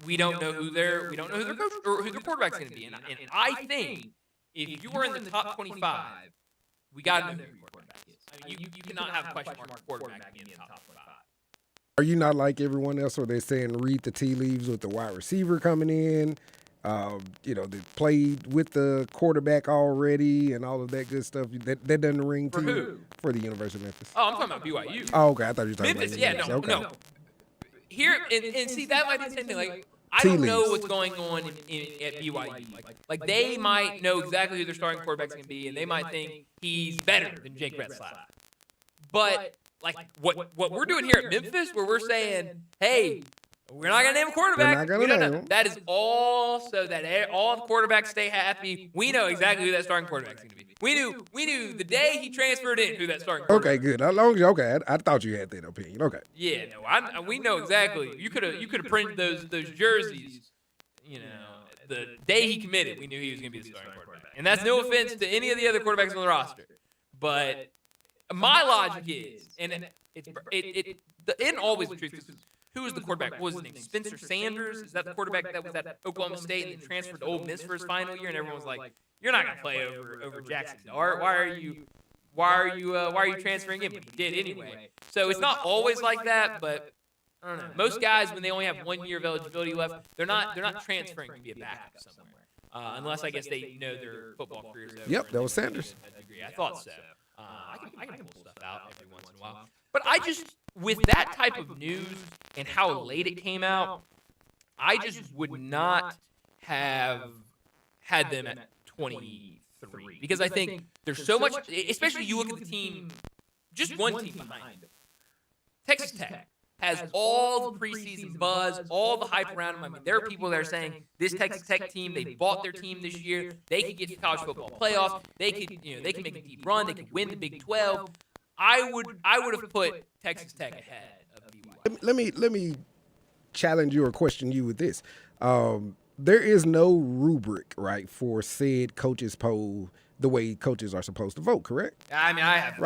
[SPEAKER 5] we don't know who their coach or who their quarterback's going to be. And I think if you were in the top 25, we got to know who your quarterback is. I mean, you cannot have a question mark quarterback being in the top 25.
[SPEAKER 6] Are you not like everyone else where they're saying read the tea leaves with the wide receiver coming in That played with the quarterback already and all of that good stuff. That doesn't ring to you for the University of Memphis.
[SPEAKER 5] Oh, I'm talking about BYU.
[SPEAKER 6] Oh, okay. I thought you were talking
[SPEAKER 5] Memphis,
[SPEAKER 6] about
[SPEAKER 5] yeah,
[SPEAKER 6] Memphis.
[SPEAKER 5] no. Here, and see, that might be the same thing. Like, I don't know what's going on at BYU. Like, they might know exactly who their starting quarterback's going to be, and they might think he's better than Jake Retzlaff. But, like, what we're doing here at Memphis, where we're saying, hey, we're not going to name a quarterback.
[SPEAKER 6] We're not going to name him.
[SPEAKER 5] That is all so that all the quarterbacks stay happy. We know exactly who that starting quarterback's going to be. We knew the day he transferred in who that starting quarterback.
[SPEAKER 6] Okay, good. As long as I thought you had that opinion. Okay.
[SPEAKER 5] Yeah, no, we know exactly. You could have printed those jerseys. The day he committed, we knew he was going to be the starting quarterback. And that's no offense to any of the other quarterbacks on the roster, but my logic is, and it isn't always the truth. Who was the quarterback? What was his name? Spencer Sanders? Is that the quarterback that was at Oklahoma State and then transferred to Ole Miss for his final year? And everyone was like, "You're not going to play over Jackson Dart. Why are you transferring him?" But he did anyway. So it's not always like that, but I don't know. Most guys, when they only have 1 year of eligibility left, they're not transferring to be a backup somewhere, unless I guess they know their football careers over.
[SPEAKER 6] Yep, that was Sanders.
[SPEAKER 5] I thought so. I can pull stuff out every once in a while, but I just, with that type of news and how late it came out, I just would not have had them at 23 because I think there's so much, especially you look at the team, just one team behind them. Texas Tech has all the preseason buzz, all the hype around them. I mean, there are people that are saying this Texas Tech team, they bought their team this year. They could get to college football playoffs. They could make a deep run. They could win the Big 12. I would have put Texas Tech ahead of BYU.
[SPEAKER 6] Let me challenge you or question you with this. There is no rubric, right, for said coaches poll the way coaches are supposed to vote, correct?
[SPEAKER 5] I mean, I have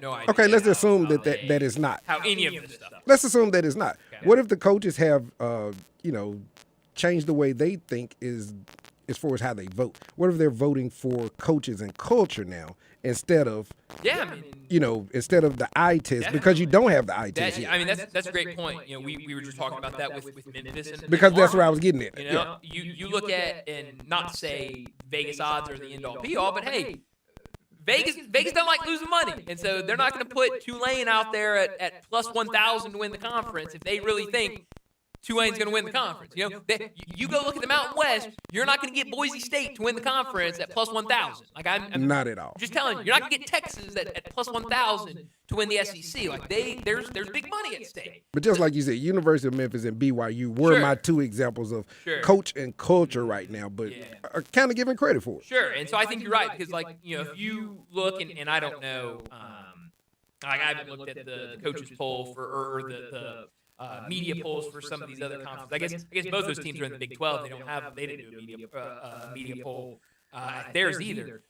[SPEAKER 5] no idea.
[SPEAKER 6] Okay, let's assume that is not.
[SPEAKER 5] How any of this stuff.
[SPEAKER 6] Let's assume that is not. Okay. What if the coaches have, changed the way they think is as far as how they vote? What if they're voting for coaches and culture now instead of, instead of the eye test because you don't have the eye test yet?
[SPEAKER 5] I mean, that's a great point. We were just talking about that with Memphis.
[SPEAKER 6] Because that's where I was getting at.
[SPEAKER 5] You look at, and not to say Vegas odds are the end-all be-all, but hey, Vegas don't like losing money, and so they're not going to put Tulane out there at plus 1,000 to win the conference if they really think Tulane's going to win the conference. You go look at the Mountain West, you're not going to get Boise State to win the conference at plus 1,000. Like I'm
[SPEAKER 6] not at all.
[SPEAKER 5] Just telling you, you're not going to get Texas at plus 1,000 to win the SEC. Like there's big money at stake.
[SPEAKER 6] But just like you said, University of Memphis and BYU were my two examples of coach and culture right now, but are kind of giving credit for it.
[SPEAKER 5] Sure, and so I think you're right because if you look and I don't know, I haven't looked at the coaches poll or the media polls for some of these other conferences. I guess both those teams are in the Big 12. They didn't do a media poll at theirs either.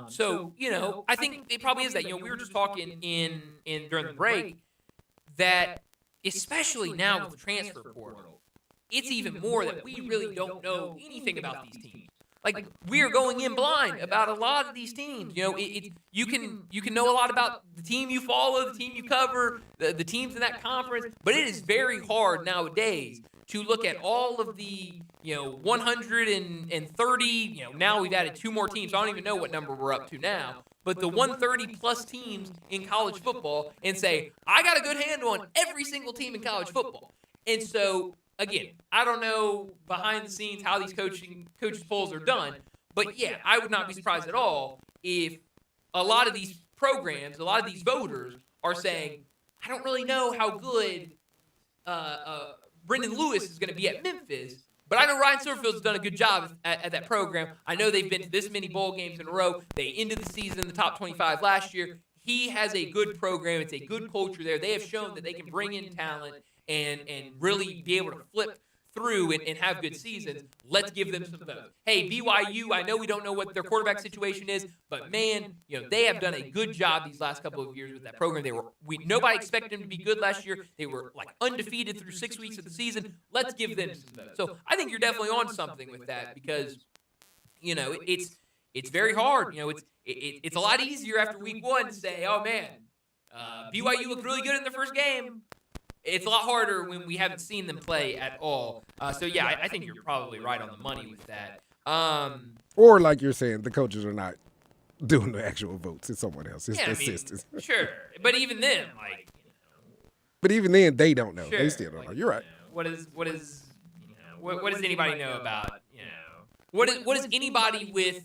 [SPEAKER 5] So I think it probably is that. We were just talking in during the break that especially now with the transfer portal, it's even more that we really don't know anything about these teams. Like, we are going in blind about a lot of these teams. You can know a lot about the team you follow, the team you cover, the teams in that conference, but it is very hard nowadays to look at all of the 130. Now we've added 2 more teams. So I don't even know what number we're up to now. But the 130 plus teams in college football and say, I got a good handle on every single team in college football. And so, again, I don't know behind the scenes how these coaches polls are done, but yeah, I would not be surprised at all if a lot of these programs, a lot of these voters are saying, I don't really know how good Brendan Lewis is going to be at Memphis, but I know Ryan Silverfield's done a good job at that program. I know they've been to this many bowl games in a row. They ended the season in the top 25 last year. He has a good program. It's a good culture there. They have shown that they can bring in talent and really be able to flip through and have good seasons. Let's give them some votes. Hey, BYU, I know we don't know what their quarterback situation is, but man, they have done a good job these last couple of years with that program. Nobody expected them to be good last year. They were like undefeated through 6 weeks of the season. Let's give them some votes. So I think you're definitely on something with that because it's very hard. It's a lot easier after week 1 to say, oh man, BYU looked really good in the first game. it's a lot harder when we haven't seen them play at all. So yeah, I think you're probably right on the money with that.
[SPEAKER 6] Or like you're saying, the coaches are not doing the actual votes. It's someone else. It's the assistants.
[SPEAKER 5] Sure, but even then, like.
[SPEAKER 6] But even then, they don't know.
[SPEAKER 5] Sure.
[SPEAKER 6] They still don't know. You're right.
[SPEAKER 5] What does anybody know about, what does anybody with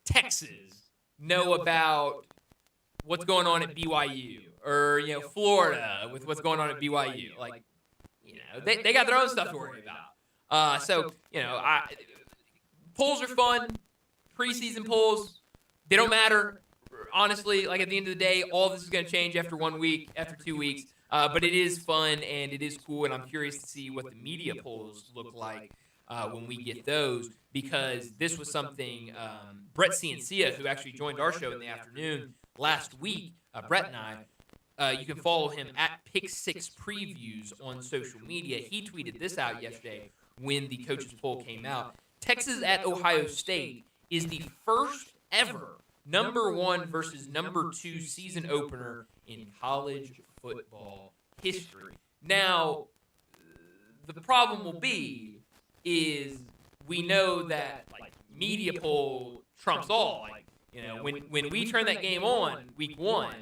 [SPEAKER 5] Texas know about what's going on at BYU or, Florida with what's going on at BYU? Like, they got their own stuff to worry about. Polls are fun. Preseason polls, they don't matter. Honestly, like at the end of the day, all this is going to change after 1 week, after 2 weeks. But it is fun and it is cool, and I'm curious to see what the media polls look like when we get those, because this was something Brett Ciancia, who actually joined our show in the afternoon last week, Brett and I, you can follow him at Pick6 Previews on social media. He tweeted this out yesterday when the coaches poll came out. Texas at Ohio State is the first ever #1 versus #2 season opener in college football history. Now, the problem will be is we know that media poll trumps all. When we turn that game on week 1,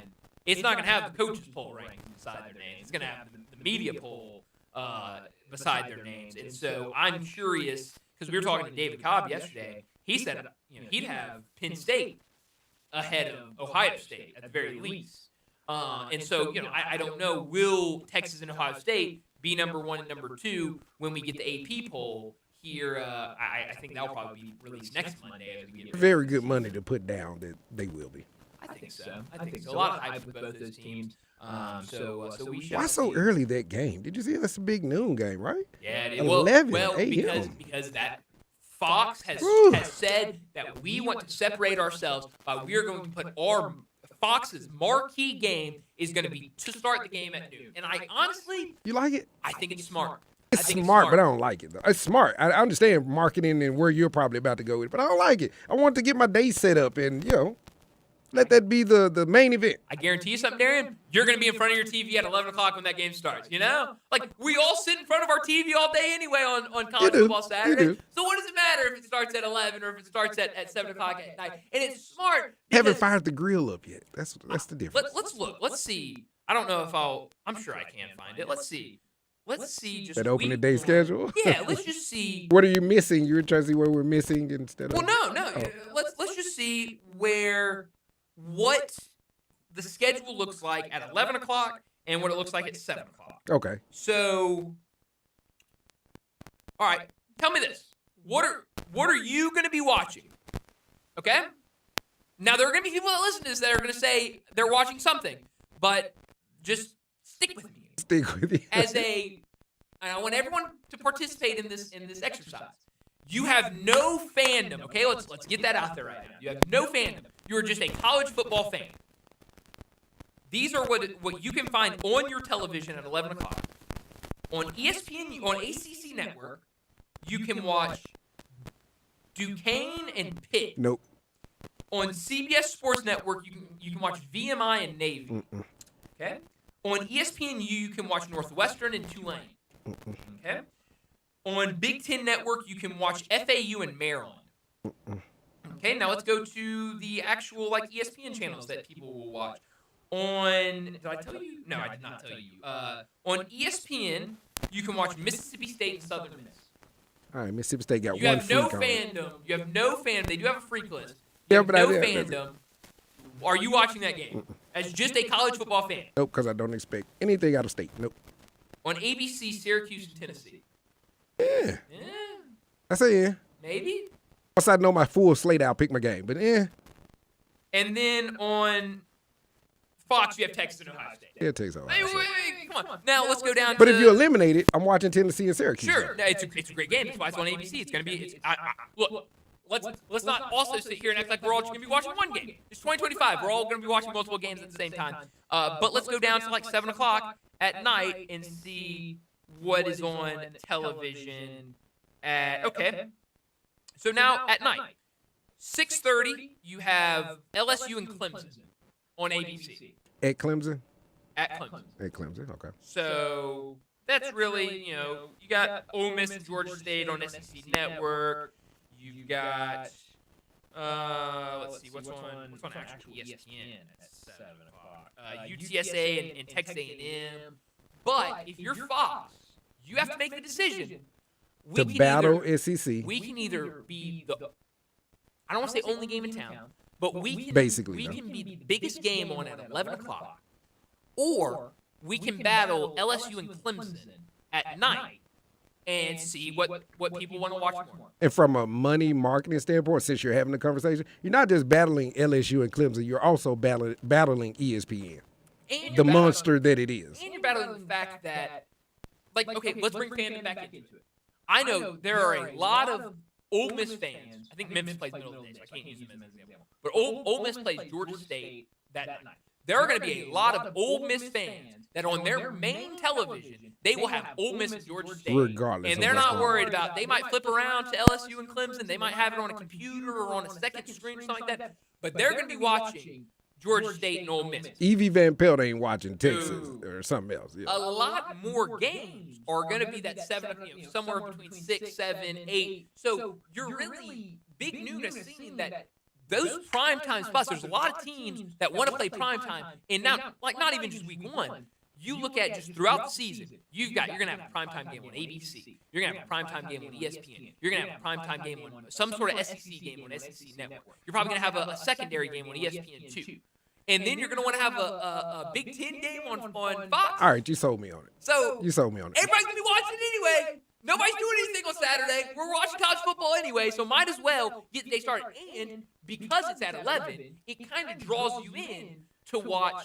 [SPEAKER 5] it's not going to have the coaches poll rankings beside their names. It's going to have the media poll beside their names. And so I'm curious, because we were talking to David Cobb yesterday. He said he'd have Penn State ahead of Ohio State at the very least. And so, I don't know, will Texas and Ohio State be #1 and #2 when we get the AP poll here? I think that'll probably be released next Monday. As we get
[SPEAKER 6] Very good money to put down that they will be.
[SPEAKER 5] I think so. A lot of hype with both those teams. So we should.
[SPEAKER 6] Why so early that game? Did you see that's a big noon game, right?
[SPEAKER 5] Yeah,
[SPEAKER 6] 11 a.m.
[SPEAKER 5] because that Fox has said that we want to separate ourselves by we're going to put our Fox's marquee game is going to be to start the game at noon. And I honestly,
[SPEAKER 6] you like it?
[SPEAKER 5] I think it's smart.
[SPEAKER 6] It's smart, but I don't like it, though. It's smart. I understand marketing and where you're probably about to go with it, but I don't like it. I want to get my day set up and, let that be the main event.
[SPEAKER 5] I guarantee you something, Darian. You're going to be in front of your TV at 11 o'clock when that game starts, Like, we all sit in front of our TV all day anyway on college football Saturday. So what does it matter if it starts at 11 or if it starts at 7 o'clock at night? And it's smart.
[SPEAKER 6] Haven't fired the grill up yet. That's the difference.
[SPEAKER 5] Let's look. Let's see. I don't know if I'm sure I can find it. Let's see. Let's see just
[SPEAKER 6] that opening day schedule.
[SPEAKER 5] Yeah, let's just see.
[SPEAKER 6] What are you missing? You're trying to see what we're missing instead of.
[SPEAKER 5] Well, no. Oh. Let's just see what the schedule looks like at 11 o'clock and what it looks like at 7 o'clock.
[SPEAKER 6] Okay.
[SPEAKER 5] So, all right, tell me this. What are you going to be watching? Okay? Now, there are going to be people that listen to this that are going to say they're watching something, but just stick with me.
[SPEAKER 6] Stick with you.
[SPEAKER 5] And I want everyone to participate in this exercise. You have no fandom, okay? Let's get that out there right now. You have no fandom. You're just a college football fan. These are what you can find on your television at 11 o'clock. On ESPN, on ACC Network, you can watch Duquesne and Pitt.
[SPEAKER 6] Nope.
[SPEAKER 5] On CBS Sports Network, you can watch VMI and Navy. Okay? On ESPNU, you can watch Northwestern and Tulane. Okay? On Big Ten Network, you can watch FAU and Maryland. Okay, now let's go to the actual ESPN channels that people will watch. Did I tell you? No, I did not tell you. On ESPN, you can watch Mississippi State and Southern Miss.
[SPEAKER 6] All right, Mississippi State got
[SPEAKER 5] you
[SPEAKER 6] one
[SPEAKER 5] have no
[SPEAKER 6] freak
[SPEAKER 5] fandom. On. You have no fandom. They do have a freak list.
[SPEAKER 6] Yeah, but
[SPEAKER 5] no fandom. Are you watching that game as just a college football fan?
[SPEAKER 6] Nope, because I don't expect anything out of state. Nope.
[SPEAKER 5] On ABC, Syracuse and Tennessee.
[SPEAKER 6] Yeah. I say yeah.
[SPEAKER 5] Maybe.
[SPEAKER 6] Once I know my full slate, I'll pick my game. But yeah.
[SPEAKER 5] And then on Fox, you have Texas and Ohio State.
[SPEAKER 6] Yeah, Texas and Ohio State.
[SPEAKER 5] Wait, come on. Now let's go down.
[SPEAKER 6] But if you eliminate it, I'm watching Tennessee and Syracuse.
[SPEAKER 5] Sure, no, it's a great game. That's why it's on ABC. It's going to be. Look. Let's not also sit here and act like we're all just going to be watching one game. It's 2025. We're all going to be watching multiple games at the same time. But let's go down to 7 o'clock at night and see what is on television. Okay. So now at night, 6:30, you have LSU and Clemson on ABC.
[SPEAKER 6] At Clemson?
[SPEAKER 5] at Clemson.
[SPEAKER 6] At Clemson, okay.
[SPEAKER 5] So that's really, you got Ole Miss and Georgia State on SEC Network. You've got, let's see, what's on actual ESPN at 7 o'clock? UTSA and Texas A&M. But if you're Fox, you have to make the decision.
[SPEAKER 6] To battle SEC.
[SPEAKER 5] We can either be the, I don't want to say only game in town, but we can be the biggest game on at 11 o'clock, or we can battle LSU and Clemson at night and see what people want to watch more.
[SPEAKER 6] And from a money marketing standpoint, since you're having the conversation, you're not just battling LSU and Clemson, you're also battling ESPN, the monster that it is.
[SPEAKER 5] And you're battling the fact that, okay, let's bring fandom back into it. I know there are a lot of Ole Miss fans. I think Memphis plays middle of the day, so I can't use them as an example. But Ole Miss plays Georgia State that night. There are going to be a lot of Ole Miss fans that on their main television, they will have Ole Miss and Georgia State.
[SPEAKER 6] Regardless.
[SPEAKER 5] And they're not worried about, they might flip around to LSU and Clemson. They might have it on a computer or on a second screen or something like that. But they're going to be watching Georgia State and Ole Miss.
[SPEAKER 6] Evie Van Pelt ain't watching Texas or something else. Yeah.
[SPEAKER 5] A lot more games are going to be that 7, somewhere between 6, 7, 8. So you're really, Big Noon is seeing that those primetime spots, there's a lot of teams that want to play primetime. And now, not even just week 1. You look at just throughout the season, you're going to have a primetime game on ABC. You're going to have a primetime game on ESPN. You're going to have a primetime game on some sort of SEC game on SEC Network. You're probably going to have a secondary game on ESPN too. And then you're going to want to have a Big Ten game on Fox.
[SPEAKER 6] All right, you sold me on it.
[SPEAKER 5] So
[SPEAKER 6] you sold me on it.
[SPEAKER 5] Everybody's going to be watching it anyway. Nobody's doing anything on Saturday. We're watching college football anyway, so might as well get the day started. And because it's at 11, it kind of draws you in to watch,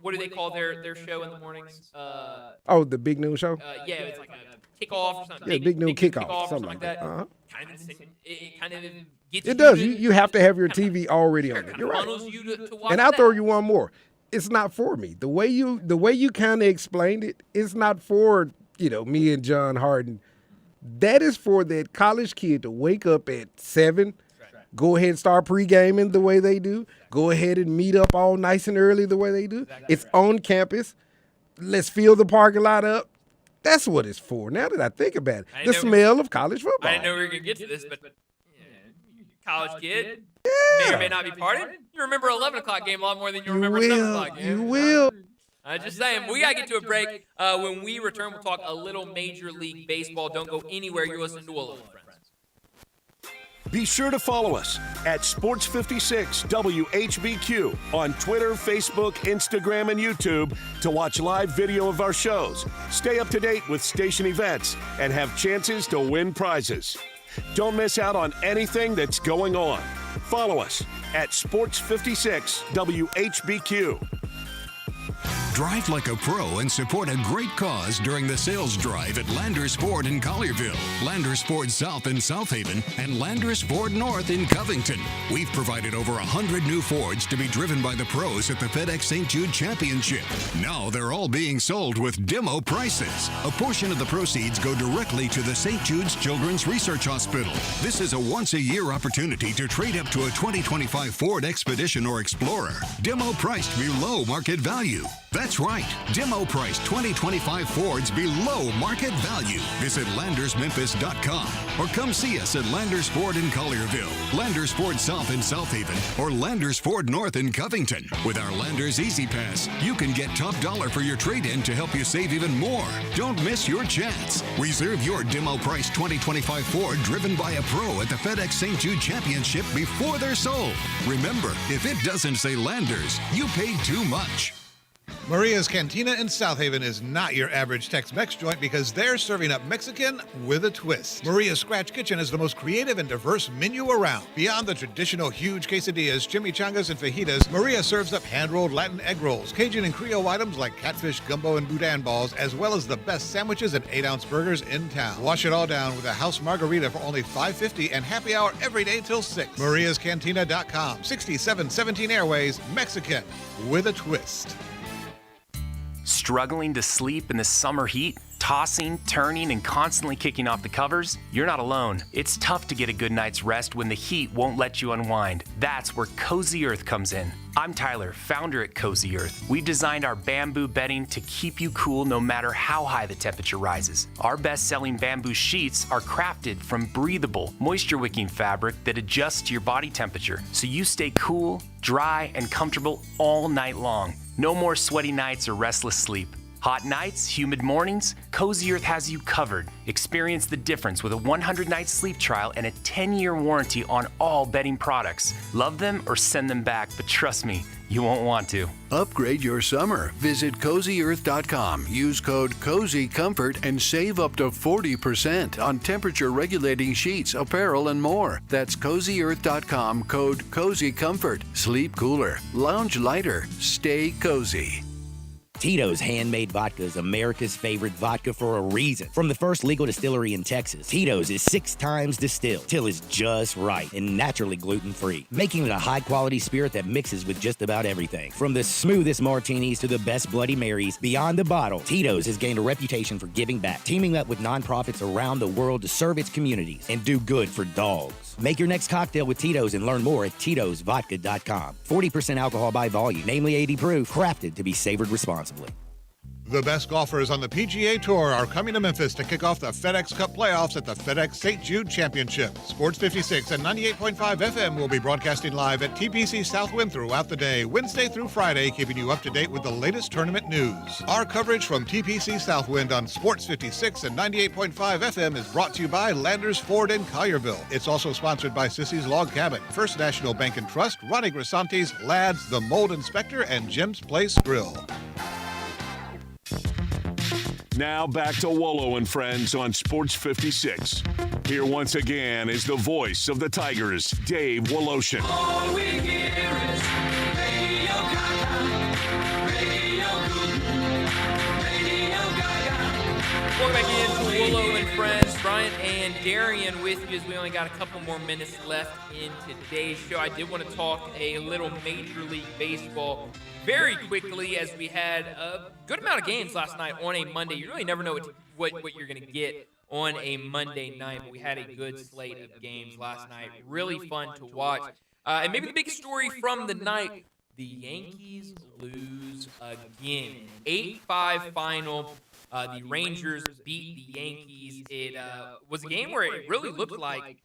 [SPEAKER 5] what do they call their show in the mornings?
[SPEAKER 6] The Big Noon Show?
[SPEAKER 5] Yeah, it's like a kickoff or something.
[SPEAKER 6] Yeah, Big Noon Kickoff, something like that.
[SPEAKER 5] It kind of gets
[SPEAKER 6] it does. You have to have your TV already on it. You're right.
[SPEAKER 5] You to watch
[SPEAKER 6] and I'll throw you one more. It's not for me. The way you kind of explained it, it's not for, me and John Harden. That is for that college kid to wake up at 7, go ahead and start pre-gaming the way they do, go ahead and meet up all nice and early the way they do. It's on campus. Let's fill the parking lot up. That's what it's for. Now that I think about it, the smell of college football.
[SPEAKER 5] I didn't know we were going to get to this, but college kid may or may not be partying. You remember 11 o'clock game a lot more than you remember 7 o'clock game.
[SPEAKER 6] You will.
[SPEAKER 5] I'm just saying, we got to get to a break. When we return, we'll talk a little Major League Baseball. Don't go anywhere. You're listening to Wolo, friends.
[SPEAKER 4] Be sure to follow us at Sports56 WHBQ on Twitter, Facebook, Instagram, and YouTube to watch live video of our shows, stay up to date with station events, and have chances to win prizes. Don't miss out on anything that's going on. Follow us at Sports56 WHBQ.
[SPEAKER 11] Drive like a pro and support a great cause during the sales drive at Landers Ford in Collierville, Landers Ford South in South Haven, and Landers Ford North in Covington. We've provided over 100 new Fords to be driven by the pros at the FedEx St. Jude Championship. Now they're all being sold with demo prices. A portion of the proceeds go directly to the St. Jude's Children's Research Hospital. This is a once-a-year opportunity to trade up to a 2025 Ford Expedition or Explorer. Demo priced below market value. That's right. Demo price 2025 Fords below market value. Visit LandersMemphis.com or come see us at Landers Ford in Collierville, Landers Ford South in South Haven, or Landers Ford North in Covington. With our Landers Easy Pass, you can get top dollar for your trade-in to help you save even more. Don't miss your chance. Reserve your demo price 2025 Ford driven by a pro at the FedEx St. Jude Championship before they're sold. Remember, if it doesn't say Landers, you paid too much.
[SPEAKER 9] Maria's Cantina in South Haven is not your average Tex-Mex joint because they're serving up Mexican with a twist. Maria's Scratch Kitchen is the most creative and diverse menu around. Beyond the traditional huge quesadillas, chimichangas, and fajitas, Maria serves up hand-rolled Latin egg rolls, Cajun and Creole items like catfish, gumbo, and boudin balls, as well as the best sandwiches and 8-ounce burgers in town. Wash it all down with a house margarita for only $5.50 and happy hour every day till 6. MariasCantina.com, 6717 Airways, Mexican with a twist.
[SPEAKER 12] Struggling to sleep in the summer heat? tossing, turning, and constantly kicking off the covers? You're not alone. It's tough to get a good night's rest when the heat won't let you unwind. That's where Cozy Earth comes in. I'm Tyler, founder at Cozy Earth. We've designed our bamboo bedding to keep you cool no matter how high the temperature rises. Our best-selling bamboo sheets are crafted from breathable, moisture-wicking fabric that adjusts to your body temperature, so you stay cool, dry, and comfortable all night long. No more sweaty nights or restless sleep. Hot nights, humid mornings, Cozy Earth has you covered. Experience the difference with a 100-night sleep trial and a 10-year warranty on all bedding products. Love them or send them back, but trust me, you won't want to.
[SPEAKER 11] Upgrade your summer. Visit CozyEarth.com. Use code CozyComfort and save up to 40% on temperature-regulating sheets, apparel, and more. That's CozyEarth.com, code CozyComfort. Sleep cooler, lounge lighter, stay cozy.
[SPEAKER 13] Tito's Handmade Vodka is America's favorite vodka for a reason. From the first legal distillery in Texas, Tito's is 6 times distilled till it's just right and naturally gluten-free, making it a high-quality spirit that mixes with just about everything. From the smoothest martinis to the best Bloody Marys, beyond the bottle, Tito's has gained a reputation for giving back, teaming up with nonprofits around the world to serve its communities and do good for dogs. Make your next cocktail with Tito's and learn more at Tito'sVodka.com. 40% alcohol by volume, namely 80 proof, crafted to be savored responsibly.
[SPEAKER 9] The best golfers on the PGA Tour are coming to Memphis to kick off the FedEx Cup playoffs at the FedEx St. Jude Championship. Sports 56 and 98.5 FM will be broadcasting live at TPC Southwind throughout the day, Wednesday through Friday, keeping you up to date with the latest tournament news. Our coverage from TPC Southwind on Sports 56 and 98.5 FM is brought to you by Landers Ford in Collierville. It's also sponsored by Sissy's Log Cabin, First National Bank and Trust, Ronnie Grisanti's, Lads, The Mold Inspector, and Jim's Place Grill.
[SPEAKER 4] Now back to Wolo and Friends on Sports 56. Here once again is the voice of the Tigers, Dave Woloshin.
[SPEAKER 5] All we hear is Radio Gaga, Radio Gaga, Radio Gaga. Welcome back into Wolo and Friends. Brian and Darian with you as we only got a couple more minutes left in today's show. I did want to talk a little Major League Baseball very quickly, as we had a good amount of games last night on a Monday. You really never know what you're going to get on a Monday night, but we had a good slate of games last night. Really fun to watch. And maybe the biggest story from the night, the Yankees lose again. 8-5 final. The Rangers beat the Yankees. It was a game where it really looked like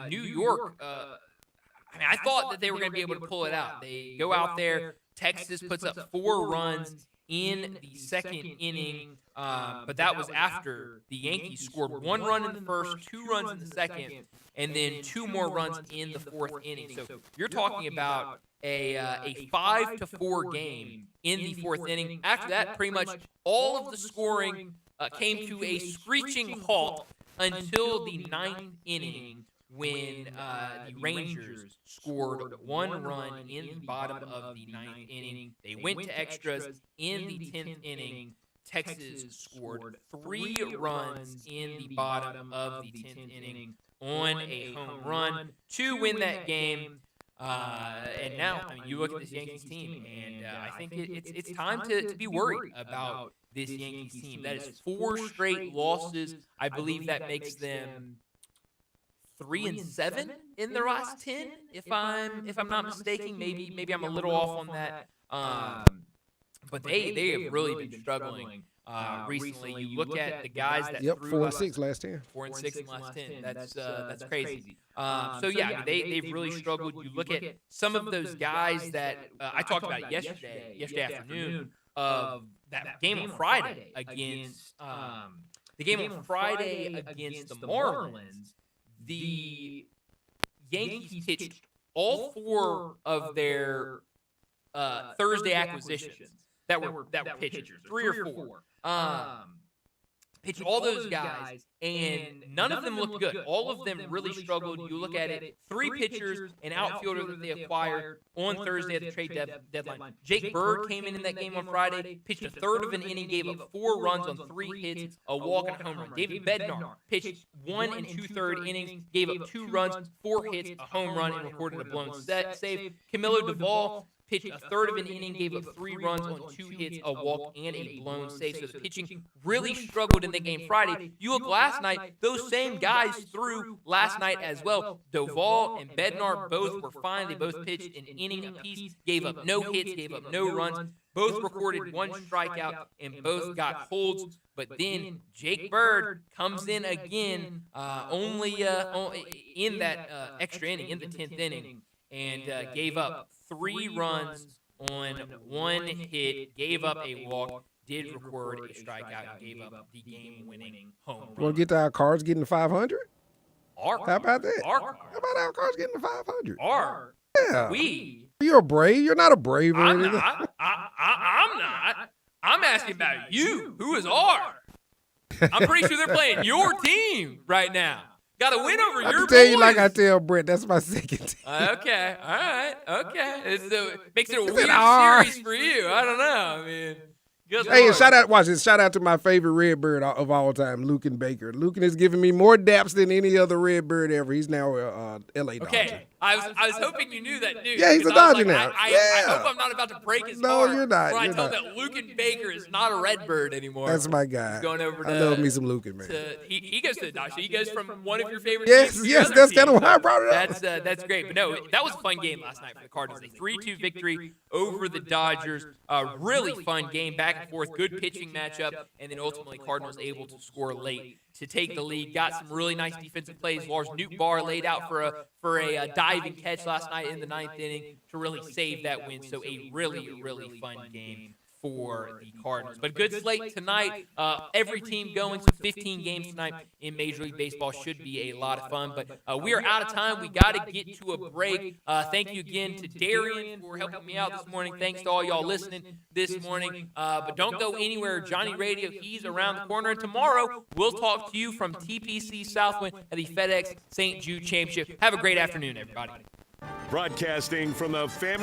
[SPEAKER 5] New York. I thought that they were going to be able to pull it out. They go out there. Texas puts up 4 runs in the second inning, but that was after the Yankees scored 1 run in the first, 2 runs in the second, and then 2 more runs in the 4th inning. So you're talking about a 5-4 game in the 4th inning. After that, pretty much all of the scoring came to a screeching halt until the 9th inning, when the Rangers scored 1 run in the bottom of the 9th inning. They went to extras in the 10th inning. Texas scored 3 runs in the bottom of the 10th inning on a home run to win that game. And now, you look at this Yankees team, and I think it's time to be worried about this Yankees team. That is 4 straight losses. I believe that makes them 3-7 in their last 10, if I'm not mistaken. Maybe I'm a little off on that. But they have really been struggling recently. You look at the guys that threw
[SPEAKER 6] 4-6 last 10.
[SPEAKER 5] 4-6 in last 10. That's crazy. So yeah, they've really struggled. You look at some of those guys that I talked about yesterday afternoon, of that game on Friday against the Marlins. The Yankees pitched all 4 of their Thursday acquisitions that were pitchers, 3 or 4. Pitched all those guys, and none of them looked good. All of them really struggled. You look at it, 3 pitchers, an outfielder that they acquired on Thursday at the trade deadline. Jake Bird came in that game on Friday, pitched a third of an inning, gave up 4 runs on 3 hits, a walk and a home run. David Bednar pitched 1 2/3 innings, gave up 2 runs, 4 hits, a home run, and recorded a blown save. Camilo Duvall pitched a third of an inning, gave up 3 runs on 2 hits, a walk, and a blown save. So the pitching really struggled in the game Friday. You look last night, those same guys threw last night as well. Doval and Bednar both were fine. They both pitched an inning apiece, gave up no hits, gave up no runs. Both recorded 1 strikeout, and both got holds. But then Jake Bird comes in again, only in that extra inning, in the 10th inning, and gave up 3 runs on 1 hit, gave up a walk, did record a strikeout, and gave up the game-winning home run.
[SPEAKER 6] Want to get to our cards getting to 500?
[SPEAKER 5] How
[SPEAKER 6] about that?
[SPEAKER 5] How
[SPEAKER 6] about our cards getting to 500? Yeah. You're a Brave. You're not a Brave or anything.
[SPEAKER 5] I'm not. I'm asking about you. Who is R? I'm pretty sure they're playing your team right now. Got to win over your boys.
[SPEAKER 6] I tell you like I tell Brett, that's my second team.
[SPEAKER 5] Okay, all right, okay. It makes it a weird series for you. I don't know. I mean,
[SPEAKER 6] hey, and shout out! Watch this. Shout out to my favorite Redbird of all time, Lucan Baker. Lucan has given me more daps than any other Redbird ever. He's now L.A. Dodger.
[SPEAKER 5] Okay, I was hoping you knew that news.
[SPEAKER 6] Yeah, he's a Dodger now.
[SPEAKER 5] I hope I'm not about to break his heart.
[SPEAKER 6] No, you're not.
[SPEAKER 5] When I tell him that Lucan Baker is not a Redbird anymore.
[SPEAKER 6] That's my guy.
[SPEAKER 5] He's going over to.
[SPEAKER 6] I love me some Lucan, man.
[SPEAKER 5] He goes to the Dodgers. He goes from one of your favorite teams.
[SPEAKER 6] Yes, that's kind of why I brought it up.
[SPEAKER 5] That's great. But no, that was a fun game last night for the Cardinals. A 3-2 victory over the Dodgers. Really fun game, back and forth. Good pitching matchup, and then ultimately Cardinals able to score late to take the lead. Got some really nice defensive plays. Lars Nootbaar laid out for a diving catch last night in the 9th inning to really save that win. So a really fun game for the Cardinals. But good slate tonight. Every team going, so 15 games tonight in Major League Baseball should be a lot of fun. But we are out of time. We got to get to a break. Thank you again to Darian for helping me out this morning. Thanks to all y'all listening this morning. But don't go anywhere. Johnny Radio, he's around the corner. And tomorrow, we'll talk to you from TPC Southwind at the FedEx St. Jude Championship. Have a great afternoon, everybody.
[SPEAKER 4] Broadcasting from the family